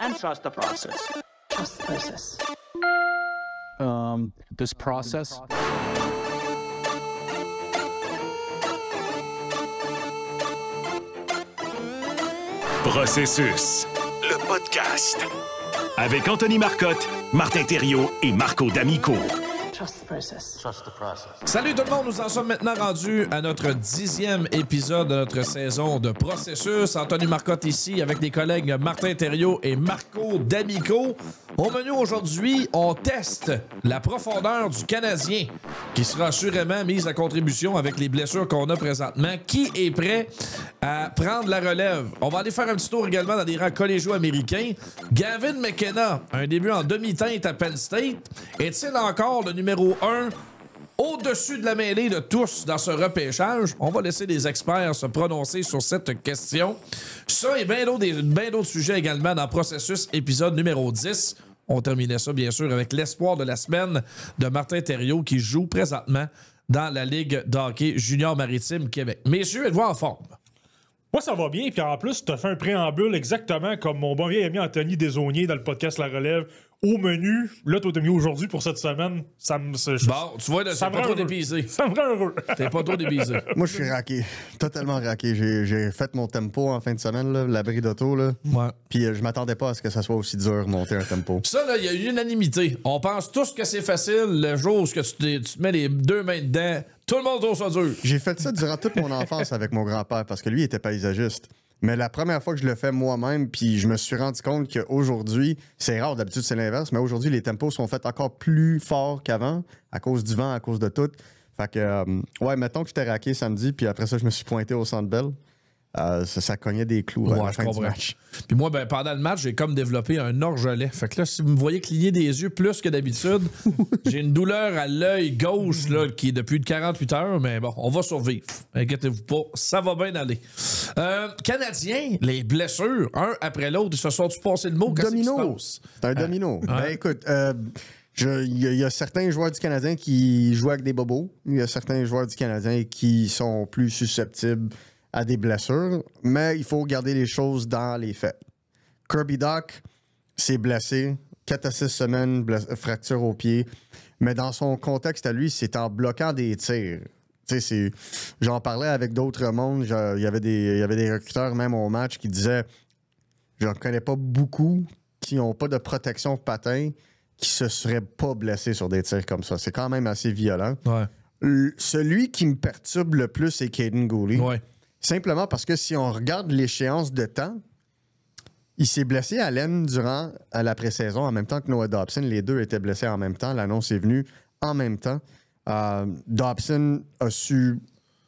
And trust the process. Trust the process. This process. Processus, le podcast. Avec Anthony Marcotte, Martin Thériault et Marco D'Amico. Trust the process. Trust the process. Salut tout le monde, nous en sommes maintenant rendus à notre 10e épisode de notre saison de Processus. Anthony Marcotte ici avec des collègues Martin Thériault et Marco D'Amico. Au menu aujourd'hui, on teste la profondeur du Canadien qui sera assurément mise à contribution avec les blessures qu'on a présentement. Qui est prêt à prendre la relève? On va aller faire un petit tour également dans des rangs collégiaux américains. Gavin McKenna, un début en demi-teinte à Penn State, est-il encore le numéro 1 au-dessus de la mêlée de tous dans ce repêchage? On va laisser les experts se prononcer sur cette question. Ça et bien d'autres sujets également dans Processus, épisode numéro 10. On terminait ça, bien sûr, avec l'espoir de la semaine de Martin Thériault qui joue présentement dans la Ligue de hockey junior maritime Québec. Messieurs, êtes-vous en forme? Moi, ça va bien. Puis en plus, tu as fait un préambule exactement comme mon bon vieil ami Anthony Desaulniers dans le podcast La Relève. Au menu, là, tu as mis aujourd'hui pour cette semaine. Ça me. Bon, tu vois, là, ça c'est pas trop dépisé. Ça me rend heureux. T'es pas trop dépisé. Moi, je suis raqué. Totalement raqué. J'ai fait mon tempo en fin de semaine, là, l'abri d'auto. Là. Ouais. Puis je m'attendais pas à ce que ça soit aussi dur, monter un tempo. Ça, là, il y a une unanimité. On pense tous que c'est facile. Le jour où tu te mets les deux mains dedans, tout le monde trouve ça dur. J'ai fait ça durant toute mon enfance avec mon grand-père parce que lui, il était paysagiste. Mais la première fois que je le fais moi-même, puis je me suis rendu compte qu'aujourd'hui, c'est rare, d'habitude c'est l'inverse, mais aujourd'hui, les tempos sont faits encore plus forts qu'avant, à cause du vent, à cause de tout. Fait que, ouais, mettons que j'étais raqué samedi, puis après ça, je me suis pointé au Centre Bell. Ça cognait des clous à la fin du match. Puis moi, ben, pendant le match, j'ai comme développé un orgelet. Fait que là, si vous me voyez cligner des yeux plus que d'habitude, j'ai une douleur à l'œil gauche là, qui est depuis 48 heures, mais bon, on va survivre. Inquiétez-vous pas, ça va bien aller. Canadiens, les blessures, un après l'autre, ils se sont-tu passé le mot? Qu'est-ce qui se passe? C'est un domino. Ouais. Ben écoute, il y a certains joueurs du Canadien qui jouent avec des bobos. Il y a certains joueurs du Canadien qui sont plus susceptibles à des blessures, mais il faut regarder les choses dans les faits. Kirby Dach s'est blessé, 4 à 6 semaines, fracture au pied, mais dans son contexte à lui, c'est en bloquant des tirs. J'en parlais avec d'autres mondes, il y avait des recruteurs même au match qui disaient « Je ne connais pas beaucoup qui n'ont pas de protection patin qui se seraient pas blessés sur des tirs comme ça. » C'est quand même assez violent. Ouais. Celui qui me perturbe le plus, c'est Kaiden Guhle. Ouais. Simplement parce que si on regarde l'échéance de temps, il s'est blessé à l'aine durant la pré-saison en même temps que Noah Dobson. Les deux étaient blessés en même temps. L'annonce est venue en même temps. Dobson a su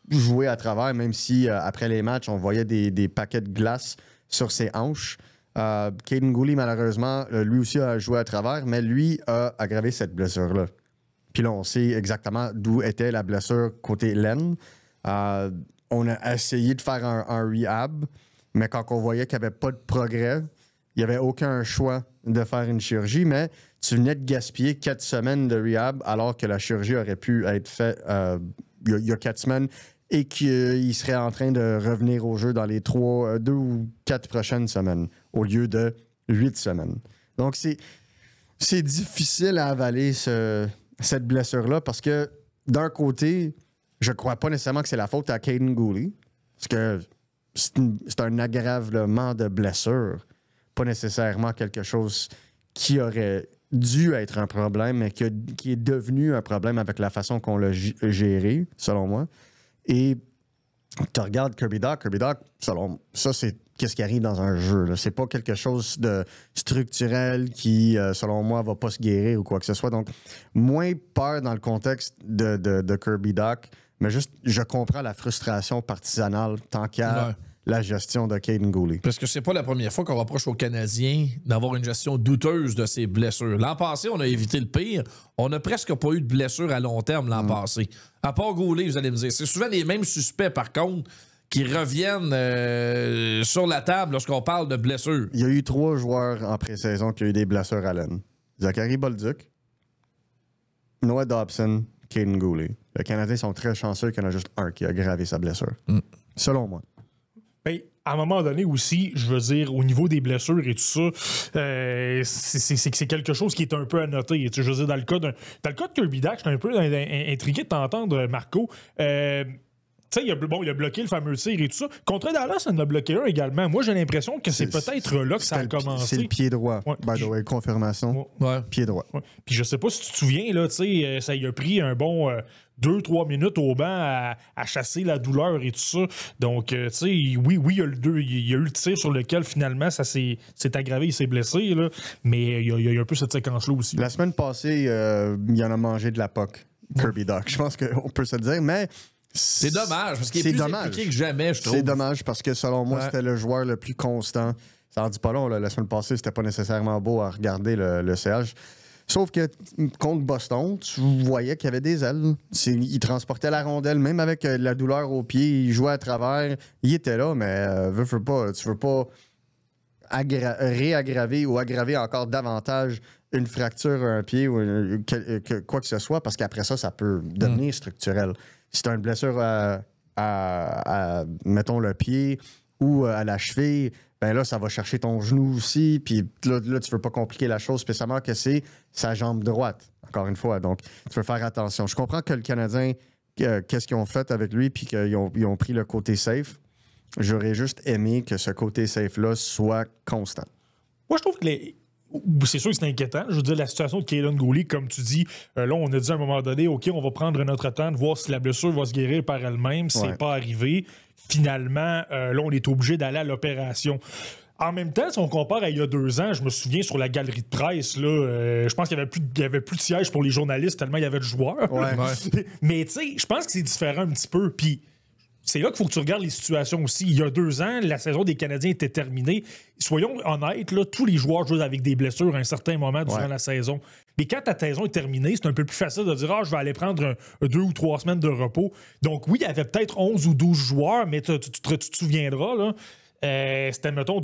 jouer à travers, même si après les matchs, on voyait des paquets de glace sur ses hanches. Kaiden Guhle, malheureusement, lui aussi a joué à travers, mais lui a aggravé cette blessure-là. Puis là, on sait exactement d'où était la blessure côté laine. On a essayé de faire un rehab, mais quand on voyait qu'il n'y avait pas de progrès, il n'y avait aucun choix de faire une chirurgie, mais tu venais de gaspiller 4 semaines de rehab alors que la chirurgie aurait pu être faite il y a 4 semaines et qu'il serait en train de revenir au jeu dans les 2 ou 4 prochaines semaines au lieu de 8 semaines. Donc, c'est difficile à avaler cette blessure-là parce que d'un côté, je ne crois pas nécessairement que c'est la faute à Kaiden Guhle, parce que c'est un aggravement de blessure, pas nécessairement quelque chose qui aurait dû être un problème, mais qui est devenu un problème avec la façon qu'on l'a géré, selon moi. Et tu regardes Kirby Dach, selon ça, c'est qu'est-ce qui arrive dans un jeu. Là. C'est pas quelque chose de structurel qui, selon moi, va pas se guérir ou quoi que ce soit. Donc, moins peur dans le contexte de Kirby Dach, mais juste, je comprends la frustration partisanale tant qu'à la gestion de Kaiden Guhle. Parce que c'est pas la première fois qu'on reproche aux Canadiens d'avoir une gestion douteuse de ses blessures. L'an passé, on a évité le pire. On n'a presque pas eu de blessures à long terme l'an passé. À part Guhle, vous allez me dire. C'est souvent les mêmes suspects, par contre, qui reviennent sur la table lorsqu'on parle de blessures. Il y a eu 3 joueurs en pré-saison qui ont eu des blessures à l'aine. Zachary Bolduc, Noah Dobson, Kaiden Guhle. Les Canadiens sont très chanceux qu'il y en a juste un qui a aggravé sa blessure. Selon moi. Ben, à un moment donné aussi, je veux dire, au niveau des blessures et tout ça, c'est quelque chose qui est un peu à noter. Je veux dire, dans le cas de Kirby Dach, je suis un peu intrigué de t'entendre, Marco. Tu sais, il a bloqué le fameux tir et tout ça. Contre Dallas, il en a bloqué un également. Moi, j'ai l'impression que c'est peut-être là que ça a commencé. C'est le pied droit. Ouais. By the way, confirmation. Ouais. Pied droit. Ouais. Puis je sais pas si tu te souviens, là, tu sais, ça y a pris un bon 2-3 minutes au banc à chasser la douleur et tout ça. Donc, tu sais, oui, il y a eu le tir sur lequel finalement ça s'est aggravé, il s'est blessé, là. Mais il y a un peu cette séquence-là aussi. La semaine passée, il en a mangé de la POC, Kirby Dach. Je pense qu'on peut se le dire, mais. C'est dommage, parce qu'il est plus impliqué que jamais, je trouve. C'est dommage parce que selon moi, c'était le joueur le plus constant. Ça en dit pas long, là. La semaine passée, c'était pas nécessairement beau à regarder le CH. Sauf que contre Boston, tu voyais qu'il y avait des ailes. Il transportait la rondelle, même avec la douleur au pied, il jouait à travers. Il était là, mais tu veux pas réaggraver ou aggraver encore davantage une fracture à un pied ou quoi que ce soit, parce qu'après ça peut devenir structurel. Si tu as une blessure à, mettons, le pied ou à la cheville, ben là, ça va chercher ton genou aussi. Puis là, tu veux pas compliquer la chose, spécialement que c'est sa jambe droite, encore une fois. Donc, tu veux faire attention. Je comprends que le Canadien, qu'est-ce qu'ils ont fait avec lui, puis qu'ils ont pris le côté safe. J'aurais juste aimé que ce côté safe-là soit constant. Moi, je trouve que c'est sûr que c'est inquiétant. Je veux dire, la situation de Kaden Guhle, comme tu dis, là, on a dit à un moment donné, OK, on va prendre notre temps de voir si la blessure va se guérir par elle-même. C'est pas arrivé. Finalement, là, on est obligé d'aller à l'opération. En même temps, si on compare à il y a 2 ans, je me souviens sur la galerie de presse, là, je pense qu'il y avait plus de sièges pour les journalistes tellement il y avait de joueurs. Ouais. Mais tu sais, je pense que c'est différent un petit peu. Puis c'est là qu'il faut que tu regardes les situations aussi. Il y a 2 ans, la saison des Canadiens était terminée. Soyons honnêtes, là, tous les joueurs jouent avec des blessures à un certain moment durant la saison. Mais quand ta saison est terminée, c'est un peu plus facile de dire « Ah, je vais aller prendre 2 ou 3 semaines de repos. » Donc oui, il y avait peut-être 11 ou 12 joueurs, mais tu te souviendras, là, c'était, mettons,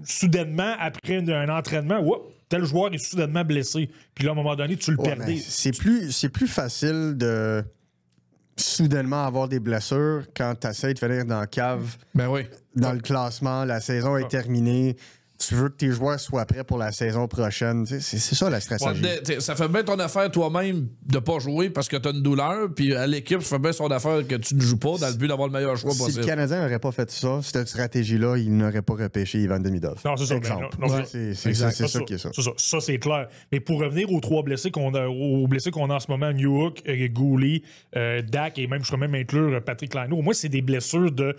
soudainement, après un entraînement, tel joueur est soudainement blessé. Puis là, à un moment donné, tu le perdais. C'est plus facile de soudainement avoir des blessures quand tu essaies de finir dans la cave, dans le classement, la saison est terminée. Tu veux que tes joueurs soient prêts pour la saison prochaine. C'est ça la stratégie. Ça fait bien ton affaire toi-même de pas jouer parce que tu as une douleur, puis à l'équipe, ça fait bien son affaire que tu ne joues pas dans le but d'avoir le meilleur choix possible. Si le Canadien n'aurait pas fait ça, cette stratégie-là, il n'aurait pas repêché Ivan Demidov. Non, c'est ça. C'est ça qui est ça. Ça, c'est clair. Mais pour revenir aux 3 blessés qu'on a en ce moment, Newhook, Guhle, Dach, et même, je pourrais même inclure Patrick Laine. Moi, c'est des blessures de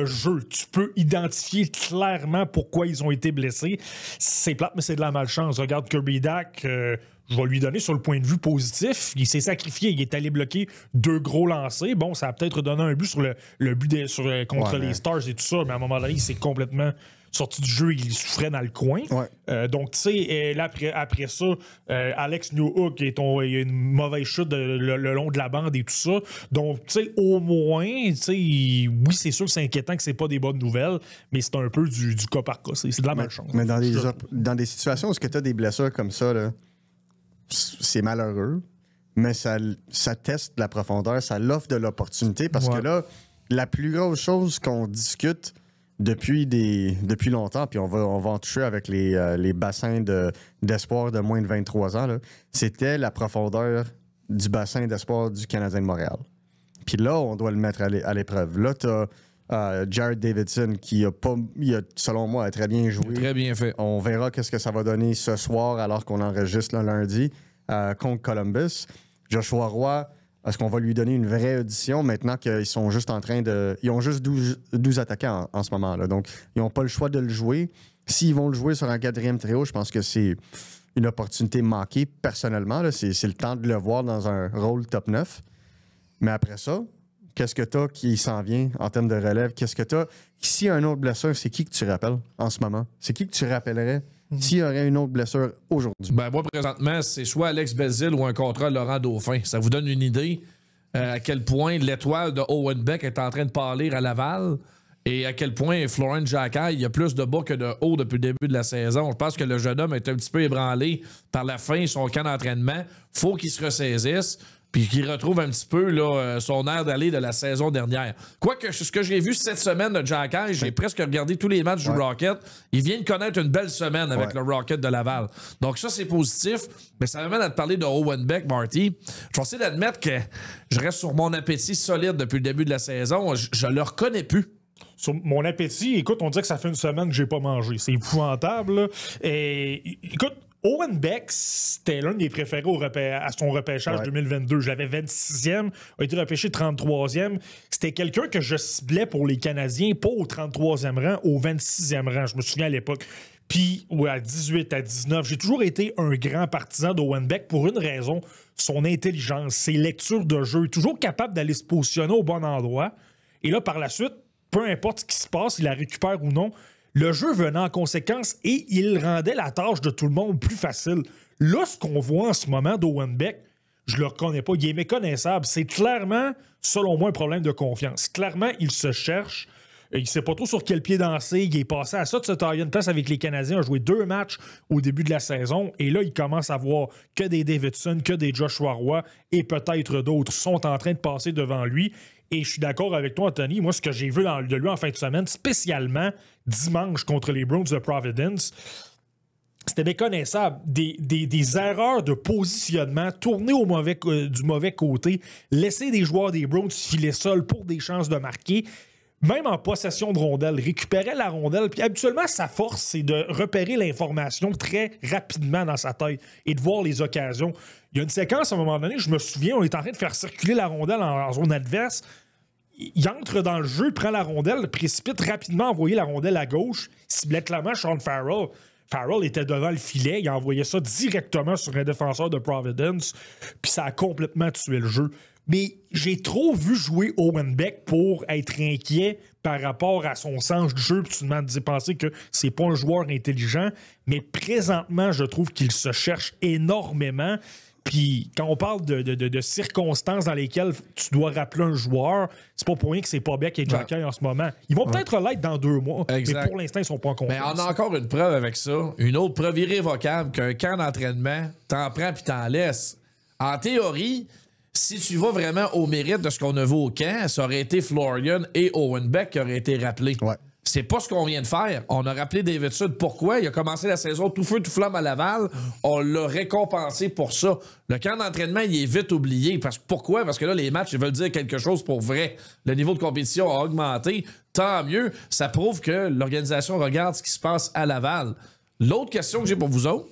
jeu. Tu peux identifier clairement pourquoi ils ont été blessés. C'est plate, mais c'est de la malchance. Regarde Kirby Dach, je vais lui donner sur le point de vue positif. Il s'est sacrifié. Il est allé bloquer 2 gros lancers. Bon, ça a peut-être donné un but sur le but contre les Stars et tout ça, mais à un moment donné, il s'est complètement sorti du jeu, il souffrait dans le coin. Donc, tu sais, là, après ça, Alex Newhook, il y a une mauvaise chute le long de la bande et tout ça. Donc, tu sais, au moins, tu sais, oui, c'est sûr que c'est inquiétant que c'est pas des bonnes nouvelles, mais c'est un peu du cas par cas. C'est de la malchance. Mais dans des situations où tu as des blessures comme ça, là, c'est malheureux, mais ça teste la profondeur, ça l'offre de l'opportunité parce que là, la plus grosse chose qu'on discute depuis longtemps, puis on va en toucher avec les bassins d'espoir de moins de 23 ans, c'était la profondeur du bassin d'espoir du Canadien de Montréal. Puis là, on doit le mettre à l'épreuve. Là, tu as Jared Davidson qui a, selon moi, très bien joué. Très bien fait. On verra qu'est-ce que ça va donner ce soir alors qu'on enregistre le lundi contre Columbus. Joshua Roy, est-ce qu'on va lui donner une vraie audition maintenant qu'ils sont juste en train de... Ils ont juste 12 attaquants en ce moment. Là. Donc, ils n'ont pas le choix de le jouer. S'ils vont le jouer sur un 4e trio, je pense que c'est une opportunité manquée personnellement. Là. C'est le temps de le voir dans un rôle top 9. Mais après ça, qu'est-ce que tu as qui s'en vient en termes de relève? Qu'est-ce que tu as? S'il y a un autre blessure, c'est qui que tu rappelles en ce moment? C'est qui que tu rappellerais s'il y aurait une autre blessure aujourd'hui? Ben moi, présentement, c'est soit Alex Belzile ou un contrat Laurent Dauphin. Ça vous donne une idée à quel point l'étoile de Owen Beck est en train de pâlir à Laval et à quel point Florent Jacquet, il y a plus de bas que de haut depuis le début de la saison. Je pense que le jeune homme est un petit peu ébranlé par la fin de son camp d'entraînement. Faut qu'il se ressaisisse. puis qu'il retrouve un petit peu là, son air d'aller de la saison dernière. Quoique, ce que j'ai vu cette semaine de Jack High, j'ai presque regardé tous les matchs du Rocket. Il vient de connaître une belle semaine avec le Rocket de Laval. Donc ça, c'est positif, mais ça m'amène à te parler de Owen Beck, Marty. Je vais essayer d'admettre que je reste sur mon appétit solide depuis le début de la saison. Je le reconnais plus. Sur mon appétit, écoute, on dirait que ça fait une semaine que j'ai pas mangé. C'est épouvantable, là. Et écoute, Owen Beck, c'était l'un des préférés à son repêchage 2022. Je l'avais 26e, a été repêché 33e. C'était quelqu'un que je ciblais pour les Canadiens, pas au 33e rang, au 26e rang, je me souviens à l'époque. Puis, à 18, à 19, j'ai toujours été un grand partisan d'Owen Beck pour une raison, son intelligence, ses lectures de jeu, toujours capable d'aller se positionner au bon endroit. Et là, par la suite, peu importe ce qui se passe, il la récupère ou non, le jeu venait en conséquence et il rendait la tâche de tout le monde plus facile. Là, ce qu'on voit en ce moment d'Owen Beck, je le reconnais pas, il est méconnaissable. C'est clairement, selon moi, un problème de confiance. Clairement, il se cherche. Il sait pas trop sur quel pied danser. Il est passé à ça de se tailler une place avec les Canadiens. Il a joué 2 matchs au début de la saison. Et là, il commence à voir que des Davidson, que des Joshua Roy et peut-être d'autres sont en train de passer devant lui. Et je suis d'accord avec toi, Anthony. Moi, ce que j'ai vu de lui en fin de semaine, spécialement dimanche contre les Browns de Providence, c'était méconnaissable. Des erreurs de positionnement, tourner du mauvais côté, laisser des joueurs des Browns filer seuls pour des chances de marquer. Même en possession de rondelle, récupérait la rondelle. Puis habituellement, sa force, c'est de repérer l'information très rapidement dans sa tête et de voir les occasions. Il y a une séquence, à un moment donné, je me souviens, on est en train de faire circuler la rondelle en zone adverse. Il entre dans le jeu, prend la rondelle, précipite rapidement, envoyer la rondelle à gauche, ciblait clairement Sean Farrell. Farrell était devant le filet, il a envoyé ça directement sur un défenseur de Providence, puis ça a complètement tué le jeu. Mais j'ai trop vu jouer Owen Beck pour être inquiet par rapport à son sens du jeu, puis tu me penser que c'est pas un joueur intelligent, mais présentement, je trouve qu'il se cherche énormément. Puis quand on parle de circonstances dans lesquelles tu dois rappeler un joueur, c'est pas pour rien que c'est pas Beck et Jack High en ce moment. Ils vont peut-être l'être dans 2 mois, mais pour l'instant, ils sont pas en confiance. Mais on a encore une preuve avec ça. Une autre preuve irrévocable qu'un camp d'entraînement, t'en prends puis t'en laisses. En théorie, si tu vas vraiment au mérite de ce qu'on a vu au camp, ça aurait été Florian et Owen Beck qui auraient été rappelés. Ouais. C'est pas ce qu'on vient de faire. On a rappelé Davidson. Pourquoi? Il a commencé la saison tout feu, tout flamme à Laval. On l'a récompensé pour ça. Le camp d'entraînement, il est vite oublié. Pourquoi? Parce que là, les matchs, ils veulent dire quelque chose pour vrai. Le niveau de compétition a augmenté. Tant mieux. Ça prouve que l'organisation regarde ce qui se passe à Laval. L'autre question que j'ai pour vous autres,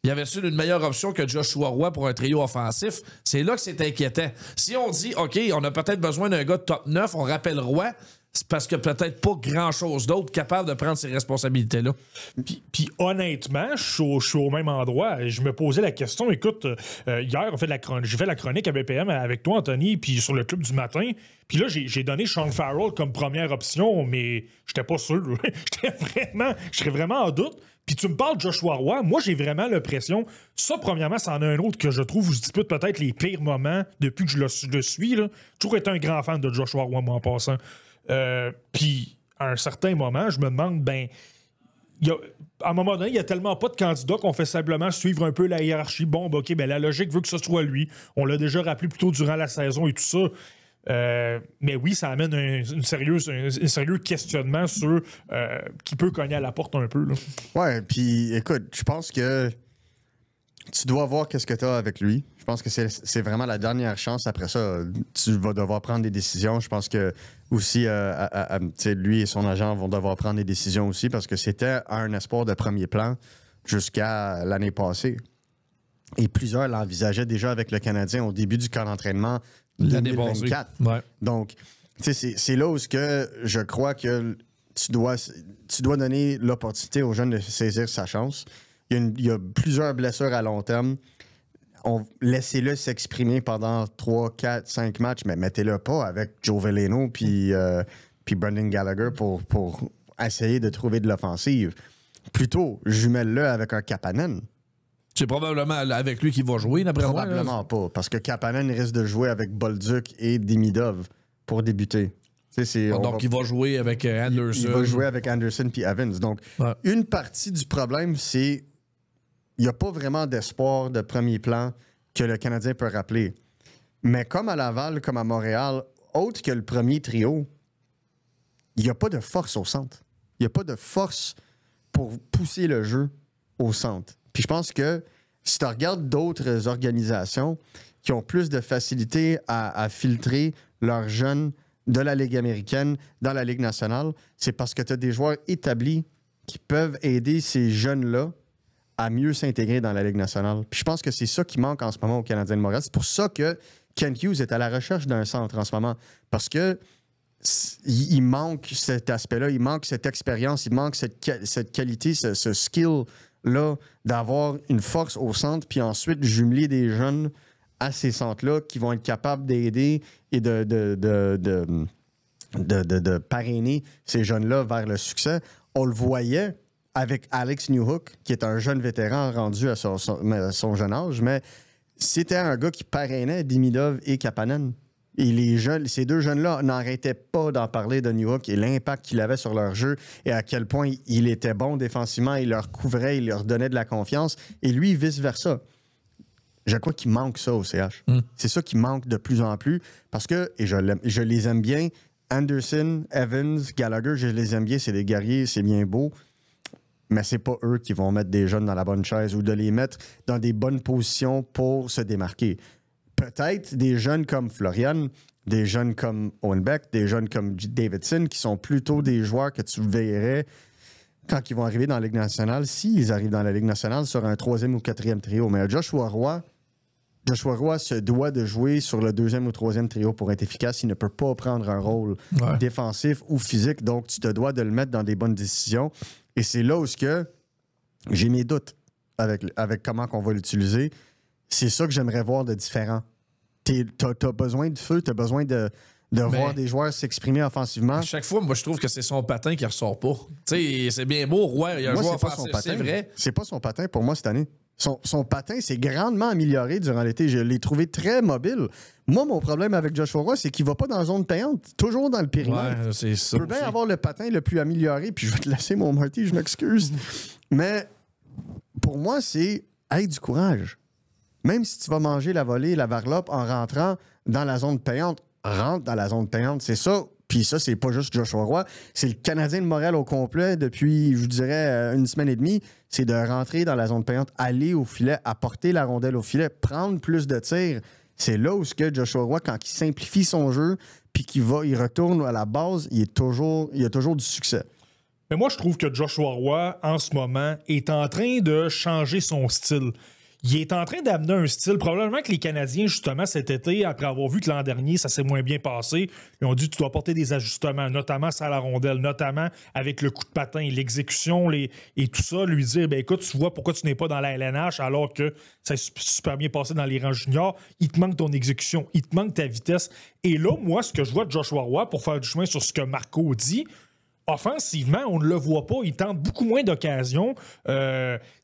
il y avait-il une meilleure option que Joshua Roy pour un trio offensif? C'est là que c'est inquiétant. Si on dit, OK, on a peut-être besoin d'un gars de top 9, on rappelle Roy, c'est parce qu'il n'y a peut-être pas grand-chose d'autre capable de prendre ces responsabilités-là. Puis honnêtement, je suis au même endroit. Je me posais la question, écoute, hier, j'ai fait la chronique à BPM avec toi, Anthony, puis sur le club du matin. Puis là, j'ai donné Sean Farrell comme première option, mais j'étais pas sûr. Je serais vraiment en doute. Puis tu me parles de Joshua Roy. Moi, j'ai vraiment l'impression... Ça, premièrement, c'en a un autre que je trouve où je dispute peut-être les pires moments depuis que je le suis. J'ai toujours été un grand fan de Joshua Roy, moi, en passant. Puis, à un certain moment, je me demande, à un moment donné, il n'y a tellement pas de candidats qu'on fait simplement suivre un peu la hiérarchie. Bon, OK, la logique veut que ce soit lui. On l'a déjà rappelé plus tôt durant la saison et tout ça. Mais oui, ça amène un sérieux questionnement sur qui peut cogner à la porte un peu. Là. Ouais, puis écoute, je pense que tu dois voir qu'est-ce que tu as avec lui. Je pense que c'est vraiment la dernière chance. Après ça, tu vas devoir prendre des décisions. Je pense que aussi, lui et son agent vont devoir prendre des décisions aussi parce que c'était un espoir de premier plan jusqu'à l'année passée. Et plusieurs l'envisageaient déjà avec le Canadien au début du camp d'entraînement 2024. Ouais. Donc, c'est là où je crois que tu dois donner l'opportunité aux jeunes de saisir sa chance. Il y a plusieurs blessures à long terme. Laissez-le s'exprimer pendant 3, 4, 5 matchs, mais mettez-le pas avec Joe Veleno puis Brendan Gallagher pour essayer de trouver de l'offensive. Plutôt, jumelle-le avec un Kapanen. C'est probablement avec lui qu'il va jouer, d'après moi. Probablement pas, parce que Kapanen risque de jouer avec Bolduc et Demidov pour débuter. Donc, il va jouer avec Anderson. Il va jouer avec Anderson puis Evans. Donc, une partie du problème, c'est il n'y a pas vraiment d'espoir de premier plan que le Canadien peut rappeler. Mais comme à Laval, comme à Montréal, autre que le premier trio, il n'y a pas de force au centre. Il n'y a pas de force pour pousser le jeu au centre. Puis je pense que si tu regardes d'autres organisations qui ont plus de facilité à filtrer leurs jeunes de la Ligue américaine dans la Ligue nationale, c'est parce que tu as des joueurs établis qui peuvent aider ces jeunes-là à mieux s'intégrer dans la Ligue nationale. Puis je pense que c'est ça qui manque en ce moment au Canadien de Montréal. C'est pour ça que Kent Hughes est à la recherche d'un centre en ce moment. Parce que il manque cet aspect-là, il manque cette expérience, il manque cette qualité, ce skill-là d'avoir une force au centre, puis ensuite jumeler des jeunes à ces centres-là qui vont être capables d'aider et de parrainer ces jeunes-là vers le succès. On le voyait avec Alex Newhook, qui est un jeune vétéran rendu à son jeune âge, mais c'était un gars qui parrainait Demidov et Kapanen. Et ces deux jeunes-là n'arrêtaient pas d'en parler de Newhook et l'impact qu'il avait sur leur jeu et à quel point il était bon défensivement, il leur couvrait, il leur donnait de la confiance. Et lui, vice-versa. Je crois qu'il manque ça au CH. C'est ça qui manque de plus en plus parce que, et je les aime bien, Anderson, Evans, Gallagher, je les aime bien, c'est des guerriers, c'est bien beau, mais c'est pas eux qui vont mettre des jeunes dans la bonne chaise ou de les mettre dans des bonnes positions pour se démarquer. Peut-être des jeunes comme Florian, des jeunes comme Owen Beck, des jeunes comme Davidson, qui sont plutôt des joueurs que tu verrais quand ils vont arriver dans la Ligue nationale, s'ils arrivent dans la Ligue nationale sur un 3e ou 4e trio. Mais Joshua Roy se doit de jouer sur le 2e ou 3e trio pour être efficace. Il ne peut pas prendre un rôle défensif ou physique, donc tu te dois de le mettre dans des bonnes décisions. Et c'est là où j'ai mes doutes avec comment on va l'utiliser. C'est ça que j'aimerais voir de différent. T'as besoin de feu, t'as besoin de voir des joueurs s'exprimer offensivement. À chaque fois, moi, je trouve que c'est son patin qui ressort pas. Tu sais, c'est bien beau, Roy, il y a un joueur offensif, c'est vrai. C'est pas son patin pour moi cette année. Son patin s'est grandement amélioré durant l'été. Je l'ai trouvé très mobile. Moi, mon problème avec Joshua Roy, c'est qu'il va pas dans la zone payante, toujours dans le périmètre. Ouais, c'est ça. Tu peux bien avoir le patin le plus amélioré, puis je vais te laisser mon Marty, je m'excuse. Mais pour moi, c'est du courage. Même si tu vas manger la volée, la varlope en rentrant dans la zone payante, rentre dans la zone payante, c'est ça. Puis ça, c'est pas juste Joshua Roy, c'est le Canadien de Montréal au complet depuis, je vous dirais, une semaine et demie. C'est de rentrer dans la zone payante, aller au filet, apporter la rondelle au filet, prendre plus de tirs. C'est là où Joshua Roy, quand il simplifie son jeu, puis qu'il retourne à la base, il y a toujours du succès. Mais moi, je trouve que Joshua Roy, en ce moment, est en train de changer son style. Il est en train d'amener un style. Probablement que les Canadiens, justement, cet été, après avoir vu que l'an dernier, ça s'est moins bien passé, ils ont dit tu dois apporter des ajustements, notamment sur la rondelle, notamment avec le coup de patin, l'exécution et tout ça. Lui dire écoute, tu vois pourquoi tu n'es pas dans la LNH alors que ça s'est super bien passé dans les rangs juniors. Il te manque ton exécution, il te manque ta vitesse. Et là, moi, ce que je vois de Joshua Roy, pour faire du chemin sur ce que Marco dit, offensivement, on ne le voit pas. Il tente beaucoup moins d'occasions.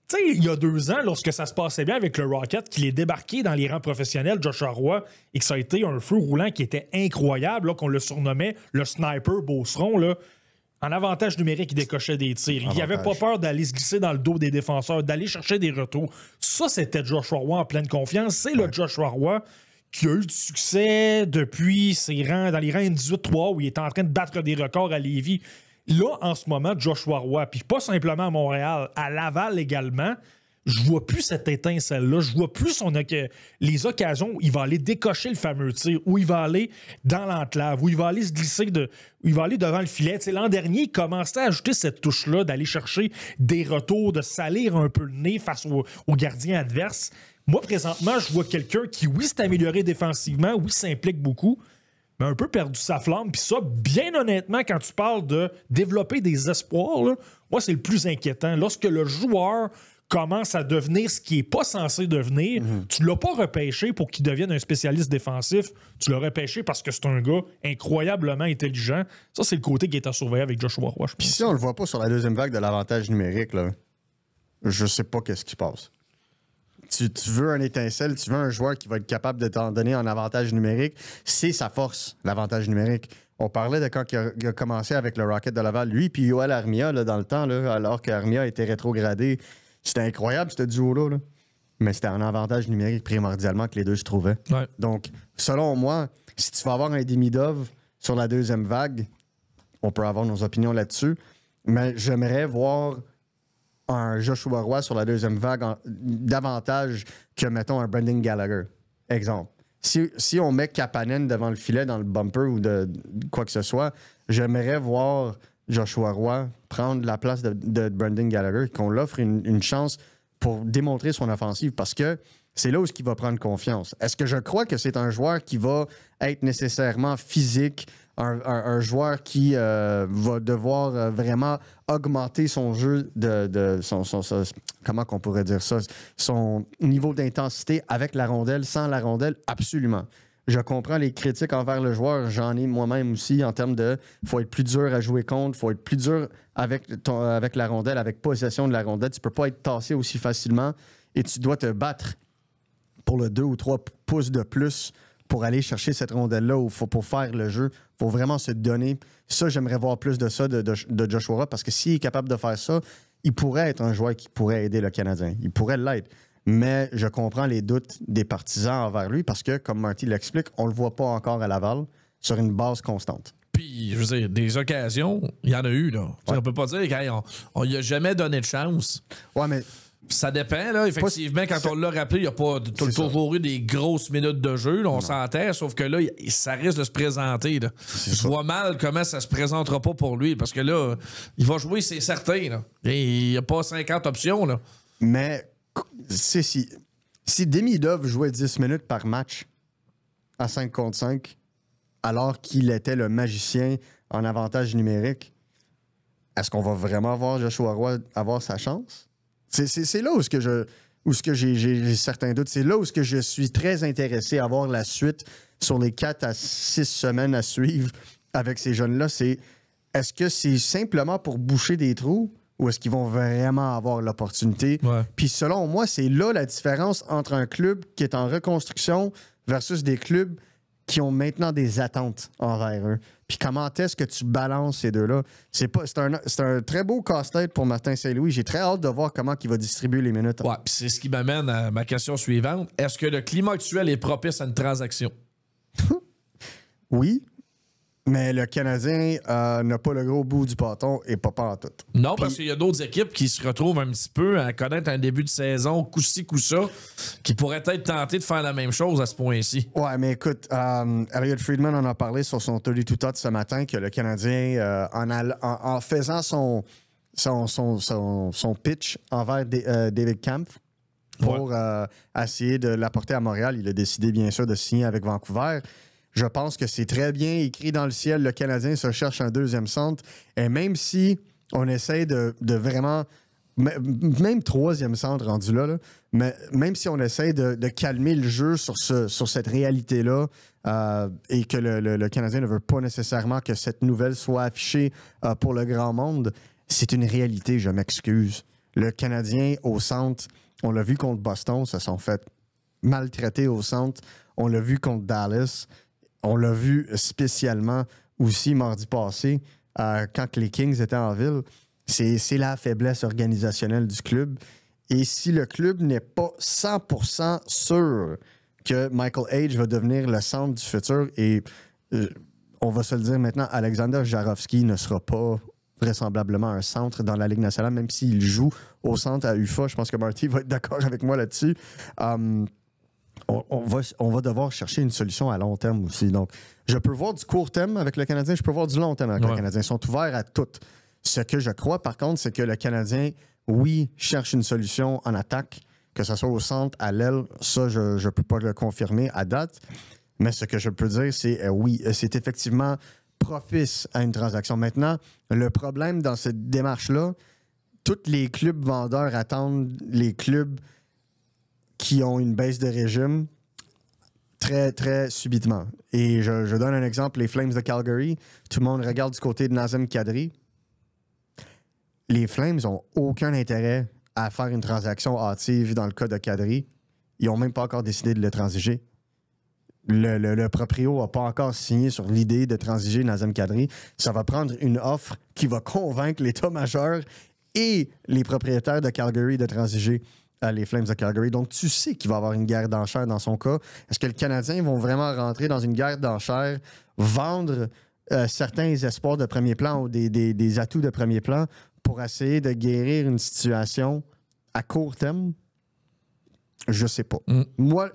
Tu sais, il y a 2 ans, lorsque ça se passait bien avec le Rocket, qu'il est débarqué dans les rangs professionnels, Joshua Roy, et que ça a été un feu roulant qui était incroyable, là, qu'on le surnommait le sniper Beauceron, là. En avantage numérique, il décochait des tirs. Il n'avait pas peur d'aller se glisser dans le dos des défenseurs, d'aller chercher des retours. Ça, c'était Joshua Roy en pleine confiance. C'est le Joshua Roy qui a eu du succès depuis ses rangs, dans les rangs N18-3, où il est en train de battre des records à Lévis. Là, en ce moment, Joshua Roy, puis pas simplement à Montréal, à Laval également, je vois plus cette étincelle-là. Je vois plus les occasions où il va aller décocher le fameux tir, où il va aller dans l'enclave, où il va aller se glisser, où il va aller devant le filet. T'sais, l'an dernier, il commençait à ajouter cette touche-là, d'aller chercher des retours, de salir un peu le nez face aux gardiens adverses. Moi, présentement, je vois quelqu'un qui, oui, s'est amélioré défensivement, oui, s'implique beaucoup, mais un peu perdu sa flamme. Puis ça, bien honnêtement, quand tu parles de développer des espoirs, là, moi, c'est le plus inquiétant. Lorsque le joueur commence à devenir ce qu'il n'est pas censé devenir, tu ne l'as pas repêché pour qu'il devienne un spécialiste défensif. Tu l'as repêché parce que c'est un gars incroyablement intelligent. Ça, c'est le côté qui est à surveiller avec Joshua Roy. Puis si on le voit pas sur la deuxième vague de l'avantage numérique, là, je sais pas qu'est-ce qui passe. Tu veux un étincelle, tu veux un joueur qui va être capable de t'en donner un avantage numérique. C'est sa force, l'avantage numérique. On parlait de quand il a commencé avec le Rocket de Laval. Lui puis Yoel Armia, là, dans le temps, là, alors qu'Armia était rétrogradé. C'était incroyable, ce duo-là. Là. mais c'était un avantage numérique primordialement que les deux se trouvaient. Ouais. Donc, selon moi, si tu vas avoir un Demidov sur la deuxième vague, on peut avoir nos opinions là-dessus, mais j'aimerais voir un Joshua Roy sur la deuxième vague davantage que, mettons, un Brendan Gallagher. Exemple. Si on met Kapanen devant le filet dans le bumper ou de quoi que ce soit, j'aimerais voir Joshua Roy prendre la place de Brendan Gallagher, qu'on l'offre une chance pour démontrer son offensive, parce que c'est là où il va prendre confiance. Est-ce que je crois que c'est un joueur qui va être nécessairement physique, un joueur qui va devoir vraiment augmenter son jeu comment qu'on pourrait dire ça, son niveau d'intensité avec la rondelle, sans la rondelle? Absolument. Je comprends les critiques envers le joueur, j'en ai moi-même aussi en termes de faut être plus dur à jouer contre, faut être plus dur avec la rondelle, avec possession de la rondelle. Tu peux pas être tassé aussi facilement et tu dois te battre pour le 2 ou 3 pouces de plus pour aller chercher cette rondelle-là pour faire le jeu. Il faut vraiment se donner. Ça, j'aimerais voir plus de ça de Joshua Roy, parce que s'il est capable de faire ça, il pourrait être un joueur qui pourrait aider le Canadien. Il pourrait l'être. Mais je comprends les doutes des partisans envers lui parce que, comme Marty l'explique, on le voit pas encore à Laval sur une base constante. Puis, je veux dire, des occasions, il y en a eu, là. Ouais. On peut pas dire qu'on lui a jamais donné de chance. Ouais, mais ça dépend, là. Effectivement, quand on l'a rappelé, il n'y a pas toujours eu des grosses minutes de jeu. Là, on s'entend, sauf que là, ça risque de se présenter. Là. Je vois mal comment ça se présentera pas pour lui, parce que là, il va jouer, c'est certain. Là. Et il n'y a pas 50 options. Là. Mais si Demidov jouait 10 minutes par match à 5 contre 5, alors qu'il était le magicien en avantage numérique, est-ce qu'on va vraiment voir Joshua Roy avoir sa chance? C'est là où j'ai certains doutes. C'est là où je suis très intéressé à voir la suite sur les 4 à 6 semaines à suivre avec ces jeunes-là. Est-ce que c'est simplement pour boucher des trous ou est-ce qu'ils vont vraiment avoir l'opportunité? Ouais. Puis selon moi, c'est là la différence entre un club qui est en reconstruction versus des clubs qui ont maintenant des attentes envers eux. Puis comment est-ce que tu balances ces deux-là? C'est un très beau casse-tête pour Martin Saint-Louis. J'ai très hâte de voir comment il va distribuer les minutes. Ouais, puis c'est ce qui m'amène à ma question suivante. Est-ce que le climat actuel est propice à une transaction? Oui, mais le Canadien n'a pas le gros bout du bâton et pas en tout. Non, parce qu'il y a d'autres équipes qui se retrouvent un petit peu à connaître un début de saison, coup-ci, coup-ça, qui pourraient être tentées de faire la même chose à ce point-ci. Ouais, mais écoute, Elliot Friedman en a parlé sur son 32 Tot ce matin que le Canadien, en faisant son pitch envers David Kampf pour essayer de l'apporter à Montréal, il a décidé bien sûr de signer avec Vancouver. Je pense que c'est très bien écrit dans le ciel. Le Canadien se cherche un deuxième centre. Et même si on essaie de vraiment... Même troisième centre rendu là, mais même si on essaie de calmer le jeu sur cette réalité-là et que le Canadien ne veut pas nécessairement que cette nouvelle soit affichée pour le grand monde, c'est une réalité, je m'excuse. Le Canadien au centre, on l'a vu contre Boston, se sont fait maltraiter au centre. On l'a vu contre Dallas. On l'a vu spécialement aussi mardi passé quand les Kings étaient en ville. C'est la faiblesse organisationnelle du club. Et si le club n'est pas 100% sûr que Michael Hage va devenir le centre du futur, et on va se le dire maintenant, Alexander Jarofsky ne sera pas vraisemblablement un centre dans la Ligue nationale, même s'il joue au centre à UFA. Je pense que Marty va être d'accord avec moi là-dessus. On va devoir chercher une solution à long terme aussi. Donc, je peux voir du court terme avec le Canadien, je peux voir du long terme avec le Canadien. Ils sont ouverts à tout. Ce que je crois, par contre, c'est que le Canadien, oui, cherche une solution en attaque, que ce soit au centre, à l'aile. Ça, je ne peux pas le confirmer à date. Mais ce que je peux dire, c'est oui, c'est effectivement propice à une transaction. Maintenant, le problème dans cette démarche-là, tous les clubs vendeurs attendent les clubs qui ont une baisse de régime très, très subitement. Et je donne un exemple, les Flames de Calgary. Tout le monde regarde du côté de Nazem Kadri. Les Flames n'ont aucun intérêt à faire une transaction hâtive dans le cas de Kadri. Ils n'ont même pas encore décidé de le transiger. Le proprio n'a pas encore signé sur l'idée de transiger Nazem Kadri. Ça va prendre une offre qui va convaincre l'état-major et les propriétaires de Calgary de transiger les Flames de Calgary. Donc, tu sais qu'il va y avoir une guerre d'enchères dans son cas. Est-ce que les Canadiens vont vraiment rentrer dans une guerre d'enchères, vendre certains espoirs de premier plan ou des atouts de premier plan pour essayer de guérir une situation à court terme? Je sais pas. Moi,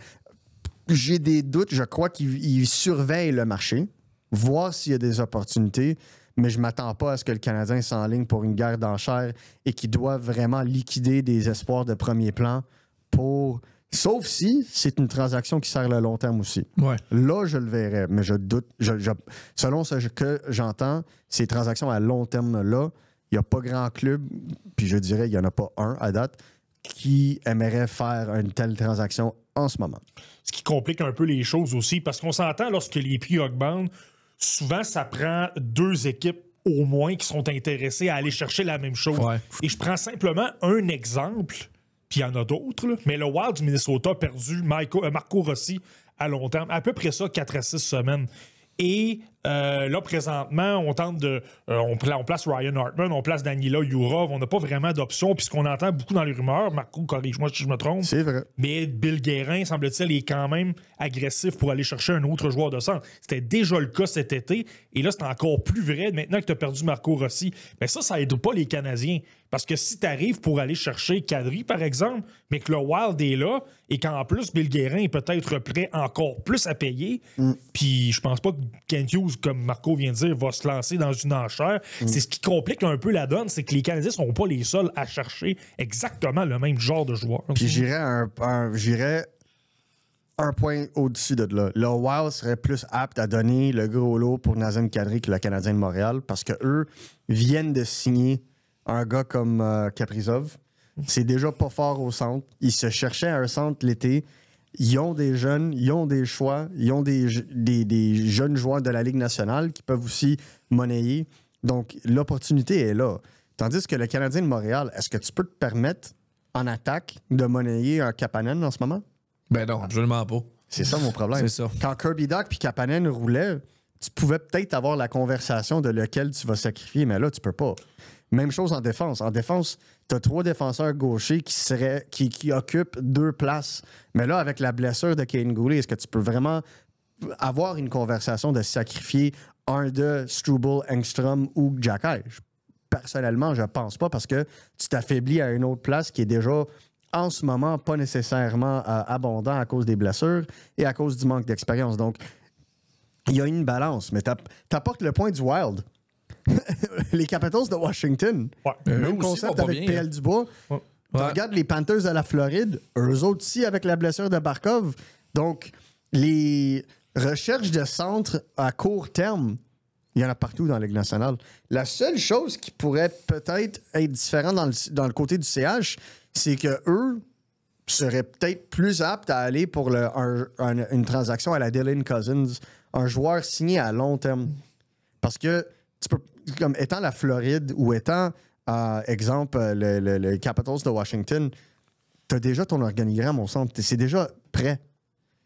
j'ai des doutes. Je crois qu'ils surveillent le marché, voir s'il y a des opportunités, mais je ne m'attends pas à ce que le Canadien s'enligne pour une guerre d'enchères et qu'il doit vraiment liquider des espoirs de premier plan pour... Sauf si c'est une transaction qui sert le long terme aussi. Ouais. Là, je le verrais, mais je doute. Selon ce que j'entends, ces transactions à long terme-là, il n'y a pas grand club, puis je dirais il n'y en a pas un à date, qui aimerait faire une telle transaction en ce moment. Ce qui complique un peu les choses aussi, parce qu'on s'entend, lorsque les prix augmentent, souvent, ça prend 2 équipes au moins qui sont intéressées à aller chercher la même chose. Ouais. Et je prends simplement un exemple, puis il y en a d'autres, là, mais le Wild du Minnesota a perdu Marco Rossi à long terme, à peu près ça, 4 à 6 semaines. Et là, présentement, on tente de... on place Ryan Hartman, on place Danila Yurov. On n'a pas vraiment d'options. Puis ce qu'on entend beaucoup dans les rumeurs, Marco, corrige-moi si je me trompe. C'est vrai. Mais Bill Guérin, semble-t-il, est quand même agressif pour aller chercher un autre joueur de centre. C'était déjà le cas cet été. Et là, c'est encore plus vrai maintenant que tu as perdu Marco Rossi. Mais ça aide pas les Canadiens. Parce que si tu arrives pour aller chercher Kadri, par exemple, mais que le Wild est là, et qu'en plus, Bill Guérin est peut-être prêt encore plus à payer, puis je pense pas que Kent Hughes, comme Marco vient de dire, va se lancer dans une enchère. C'est ce qui complique un peu la donne, c'est que les Canadiens sont pas les seuls à chercher exactement le même genre de joueur. Puis j'irais un point au-dessus de là. Le Wild serait plus apte à donner le gros lot pour Nazem Kadri que le Canadien de Montréal, parce qu'eux viennent de signer un gars comme Kaprizov. C'est déjà pas fort au centre. Ils se cherchaient un centre l'été. Ils ont des jeunes, ils ont des choix, ils ont des jeunes joueurs de la Ligue nationale qui peuvent aussi monnayer. Donc, l'opportunité est là. Tandis que le Canadien de Montréal, est-ce que tu peux te permettre, en attaque, de monnayer un Kapanen en ce moment? Ben non, absolument pas. C'est ça mon problème. C'est ça. Quand Kirby Dach puis Kapanen roulaient, tu pouvais peut-être avoir la conversation de lequel tu vas sacrifier, mais là, tu peux pas. Même chose en défense. En défense, tu as 3 défenseurs gauchers qui occupent 2 places. Mais là, avec la blessure de Kane Goulet, est-ce que tu peux vraiment avoir une conversation de sacrifier un de Struble, Engstrom ou Xhekaj? Personnellement, je pense pas, parce que tu t'affaiblis à une autre place qui est déjà, en ce moment, pas nécessairement abondant à cause des blessures et à cause du manque d'expérience. Donc, il y a une balance, mais t'apportes le point du Wild. Les Capitals de Washington, même concept avec PL Dubois. Ouais. Tu regardes les Panthers de la Floride, eux autres aussi avec la blessure de Barkov. Donc, les recherches de centre à court terme, il y en a partout dans la Ligue nationale. La seule chose qui pourrait peut-être être différente dans le côté du CH, c'est qu'eux seraient peut-être plus aptes à aller pour une transaction à la Dylan Cousins, un joueur signé à long terme. Parce que tu peux, comme étant la Floride ou étant, exemple, le Capitals de Washington, tu as déjà ton organigramme au centre. C'est déjà prêt.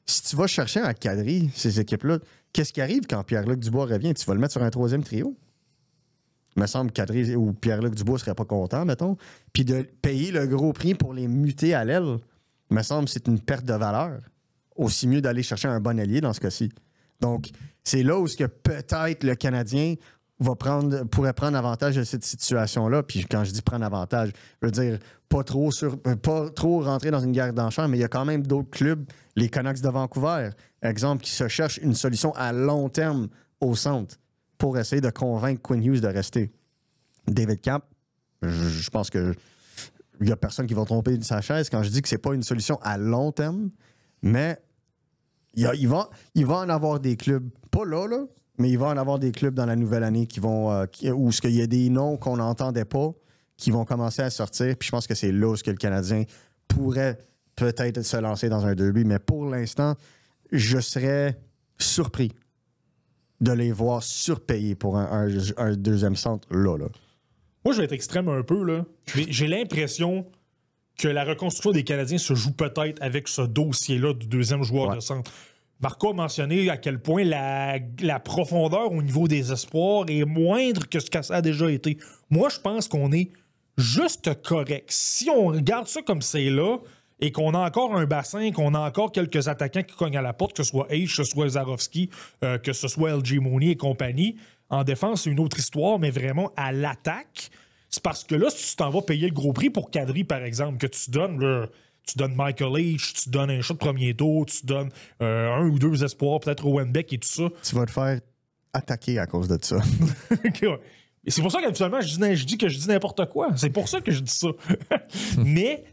Si tu vas chercher un Kadri, ces équipes-là, qu'est-ce qui arrive quand Pierre-Luc Dubois revient? Tu vas le mettre sur un 3e trio? Il me semble que Kadri ou Pierre-Luc Dubois ne seraient pas contents, mettons. Puis de payer le gros prix pour les muter à l'aile, il me semble que c'est une perte de valeur. Aussi mieux d'aller chercher un bon allié dans ce cas-ci. Donc, c'est là où que peut-être le Canadien pourrait prendre avantage de cette situation-là. Puis quand je dis prendre avantage, je veux dire pas trop rentrer dans une guerre d'enchères, mais il y a quand même d'autres clubs, les Canucks de Vancouver, exemple, qui se cherchent une solution à long terme au centre pour essayer de convaincre Quinn Hughes de rester. David Camp, je pense que il n'y a personne qui va tromper sa chaise quand je dis que c'est pas une solution à long terme, mais il va en avoir des clubs, pas là, mais il va en avoir des clubs dans la nouvelle année où il y a des noms qu'on n'entendait pas qui vont commencer à sortir. Puis je pense que c'est là où le Canadien pourrait peut-être se lancer dans un derby. Mais pour l'instant, je serais surpris de les voir surpayés pour un deuxième centre là. Moi, je vais être extrême un peu, là. J'ai l'impression que la reconstruction des Canadiens se joue peut-être avec ce dossier-là du deuxième joueur de centre. Marco a mentionné à quel point la profondeur au niveau des espoirs est moindre que ce que ça a déjà été. Moi, je pense qu'on est juste correct. Si on regarde ça comme c'est là, et qu'on a encore un bassin, qu'on a encore quelques attaquants qui cognent à la porte, que ce soit Age, que ce soit Zarovski, que ce soit LG Mooney et compagnie, en défense, c'est une autre histoire, mais vraiment à l'attaque, c'est parce que là, si tu t'en vas payer le gros prix pour Kadri, par exemple, que tu donnes Michael H, tu donnes un shot de premier tour, tu donnes un ou deux espoirs, peut-être Owen Beck et tout ça. Tu vas te faire attaquer à cause de ça. Okay, ouais. Et c'est pour ça qu'habituellement, je dis que je dis n'importe quoi. C'est pour ça que je dis ça. Mais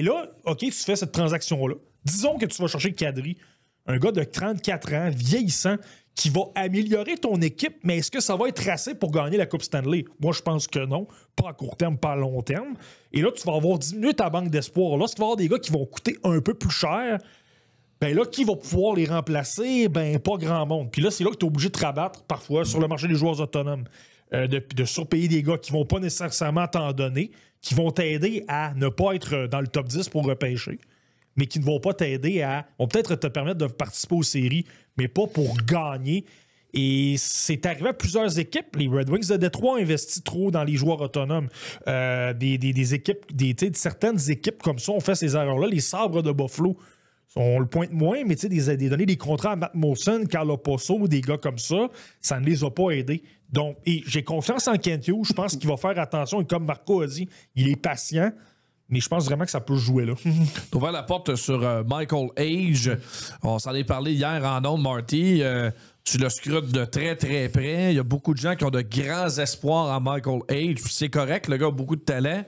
là, OK, tu fais cette transaction-là. Disons que tu vas chercher Kadri, un gars de 34 ans, vieillissant, qui va améliorer ton équipe, mais est-ce que ça va être assez pour gagner la Coupe Stanley? Moi, je pense que non. Pas à court terme, pas à long terme. Et là, tu vas avoir diminué ta banque d'espoir. Lorsqu'il va y avoir des gars qui vont coûter un peu plus cher, ben là, qui va pouvoir les remplacer? Ben, pas grand monde. Puis là, c'est là que tu es obligé de te rabattre, parfois, sur le marché des joueurs autonomes. De surpayer des gars qui vont pas nécessairement t'en donner, qui vont t'aider à ne pas être dans le top 10 pour repêcher, mais qui ne vont pas t'aider vont peut-être te permettre de participer aux séries, mais pas pour gagner. Et c'est arrivé à plusieurs équipes. Les Red Wings de Détroit ont investi trop dans les joueurs autonomes. Des équipes, certaines équipes comme ça ont fait ces erreurs-là. Les Sabres de Buffalo, on le pointe moins, mais donner des contrats à Matt Molson, Carl Oposso, des gars comme ça, ça ne les a pas aidés. Donc, et j'ai confiance en Kent Hughes. Je pense qu'il va faire attention. Et comme Marco a dit, il est patient. Mais je pense vraiment que ça peut jouer là. Tu ouvres la porte sur Michael Age. On s'en est parlé hier en ondes, Marty. Tu le scrutes de très, très près. Il y a beaucoup de gens qui ont de grands espoirs en Michael Age. C'est correct, le gars a beaucoup de talent.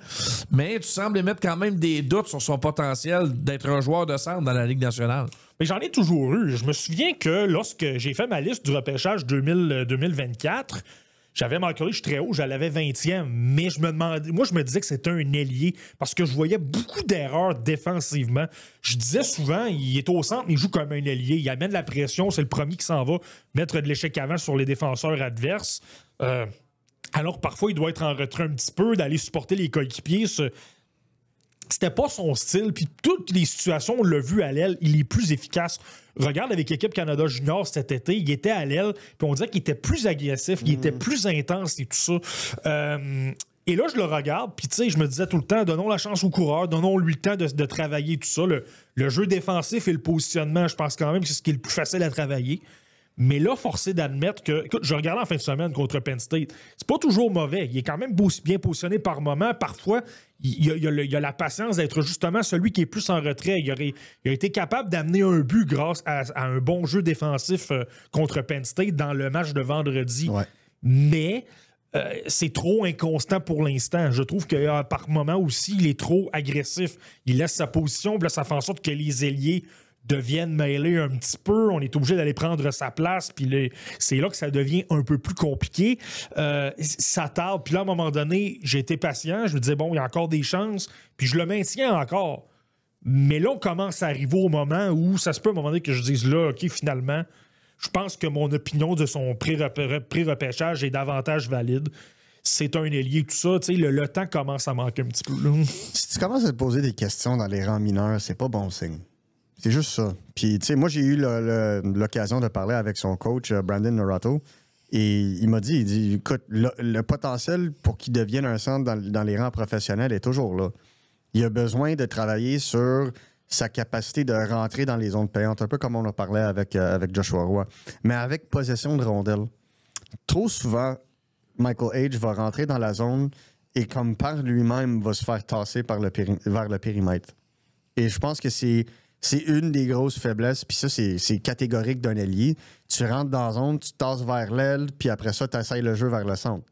Mais tu sembles émettre quand même des doutes sur son potentiel d'être un joueur de centre dans la Ligue nationale. Mais j'en ai toujours eu. Je me souviens que lorsque j'ai fait ma liste du repêchage 2024, j'avais Michael Age très haut, je l'avais 20e, mais je me disais que c'était un ailier parce que je voyais beaucoup d'erreurs défensivement. Je disais souvent, il est au centre, mais il joue comme un ailier. Il amène la pression, c'est le premier qui s'en va mettre de l'échec avant sur les défenseurs adverses. Alors parfois, il doit être en retrait un petit peu, d'aller supporter les coéquipiers. C'était pas son style, puis toutes les situations, on l'a vu à l'aile, il est plus efficace. Regarde avec l'équipe Canada Junior cet été, il était à l'aile, puis on dirait qu'il était plus agressif, il était plus intense et tout ça. Et là, je le regarde, puis tu sais, je me disais tout le temps, donnons la chance au coureur, donnons-lui le temps de travailler tout ça. Le jeu défensif et le positionnement, je pense quand même que c'est ce qui est le plus facile à travailler. Mais là, forcé d'admettre que... Écoute, je regardais en fin de semaine contre Penn State. C'est pas toujours mauvais. Il est quand même bien positionné par moment. Parfois, il a la patience d'être justement celui qui est plus en retrait. Il a été capable d'amener un but grâce à un bon jeu défensif contre Penn State dans le match de vendredi. Ouais. Mais c'est trop inconstant pour l'instant. Je trouve que par moment aussi, il est trop agressif. Il laisse sa position, puis là, ça fait en sorte que les ailiers deviennent mêlés un petit peu, on est obligé d'aller prendre sa place, puis c'est là que ça devient un peu plus compliqué. Ça tarde, puis là, à un moment donné, j'ai été patient, je me disais, bon, il y a encore des chances, puis je le maintiens encore. Mais là, on commence à arriver au moment où ça se peut à un moment donné que je dise, là, OK, finalement, je pense que mon opinion de son pré-repêchage est davantage valide. C'est un ailier, tout ça, tu sais, le temps commence à manquer un petit peu. Là. Si tu commences à te poser des questions dans les rangs mineurs, c'est pas bon signe. C'est juste ça. Puis, tu sais, moi, j'ai eu l'occasion de parler avec son coach, Brandon Norato, et il m'a dit, écoute, le potentiel pour qu'il devienne un centre dans les rangs professionnels est toujours là. Il a besoin de travailler sur sa capacité de rentrer dans les zones payantes, un peu comme on a parlé avec Joshua Roy, mais avec possession de rondelle. Trop souvent, Michael Age va rentrer dans la zone et, comme par lui-même, va se faire tasser vers le périmètre. Et je pense que c'est une des grosses faiblesses, puis ça, c'est catégorique d'un ailier. Tu rentres dans la zone, tu tasses vers l'aile, puis après ça, tu essaies le jeu vers le centre.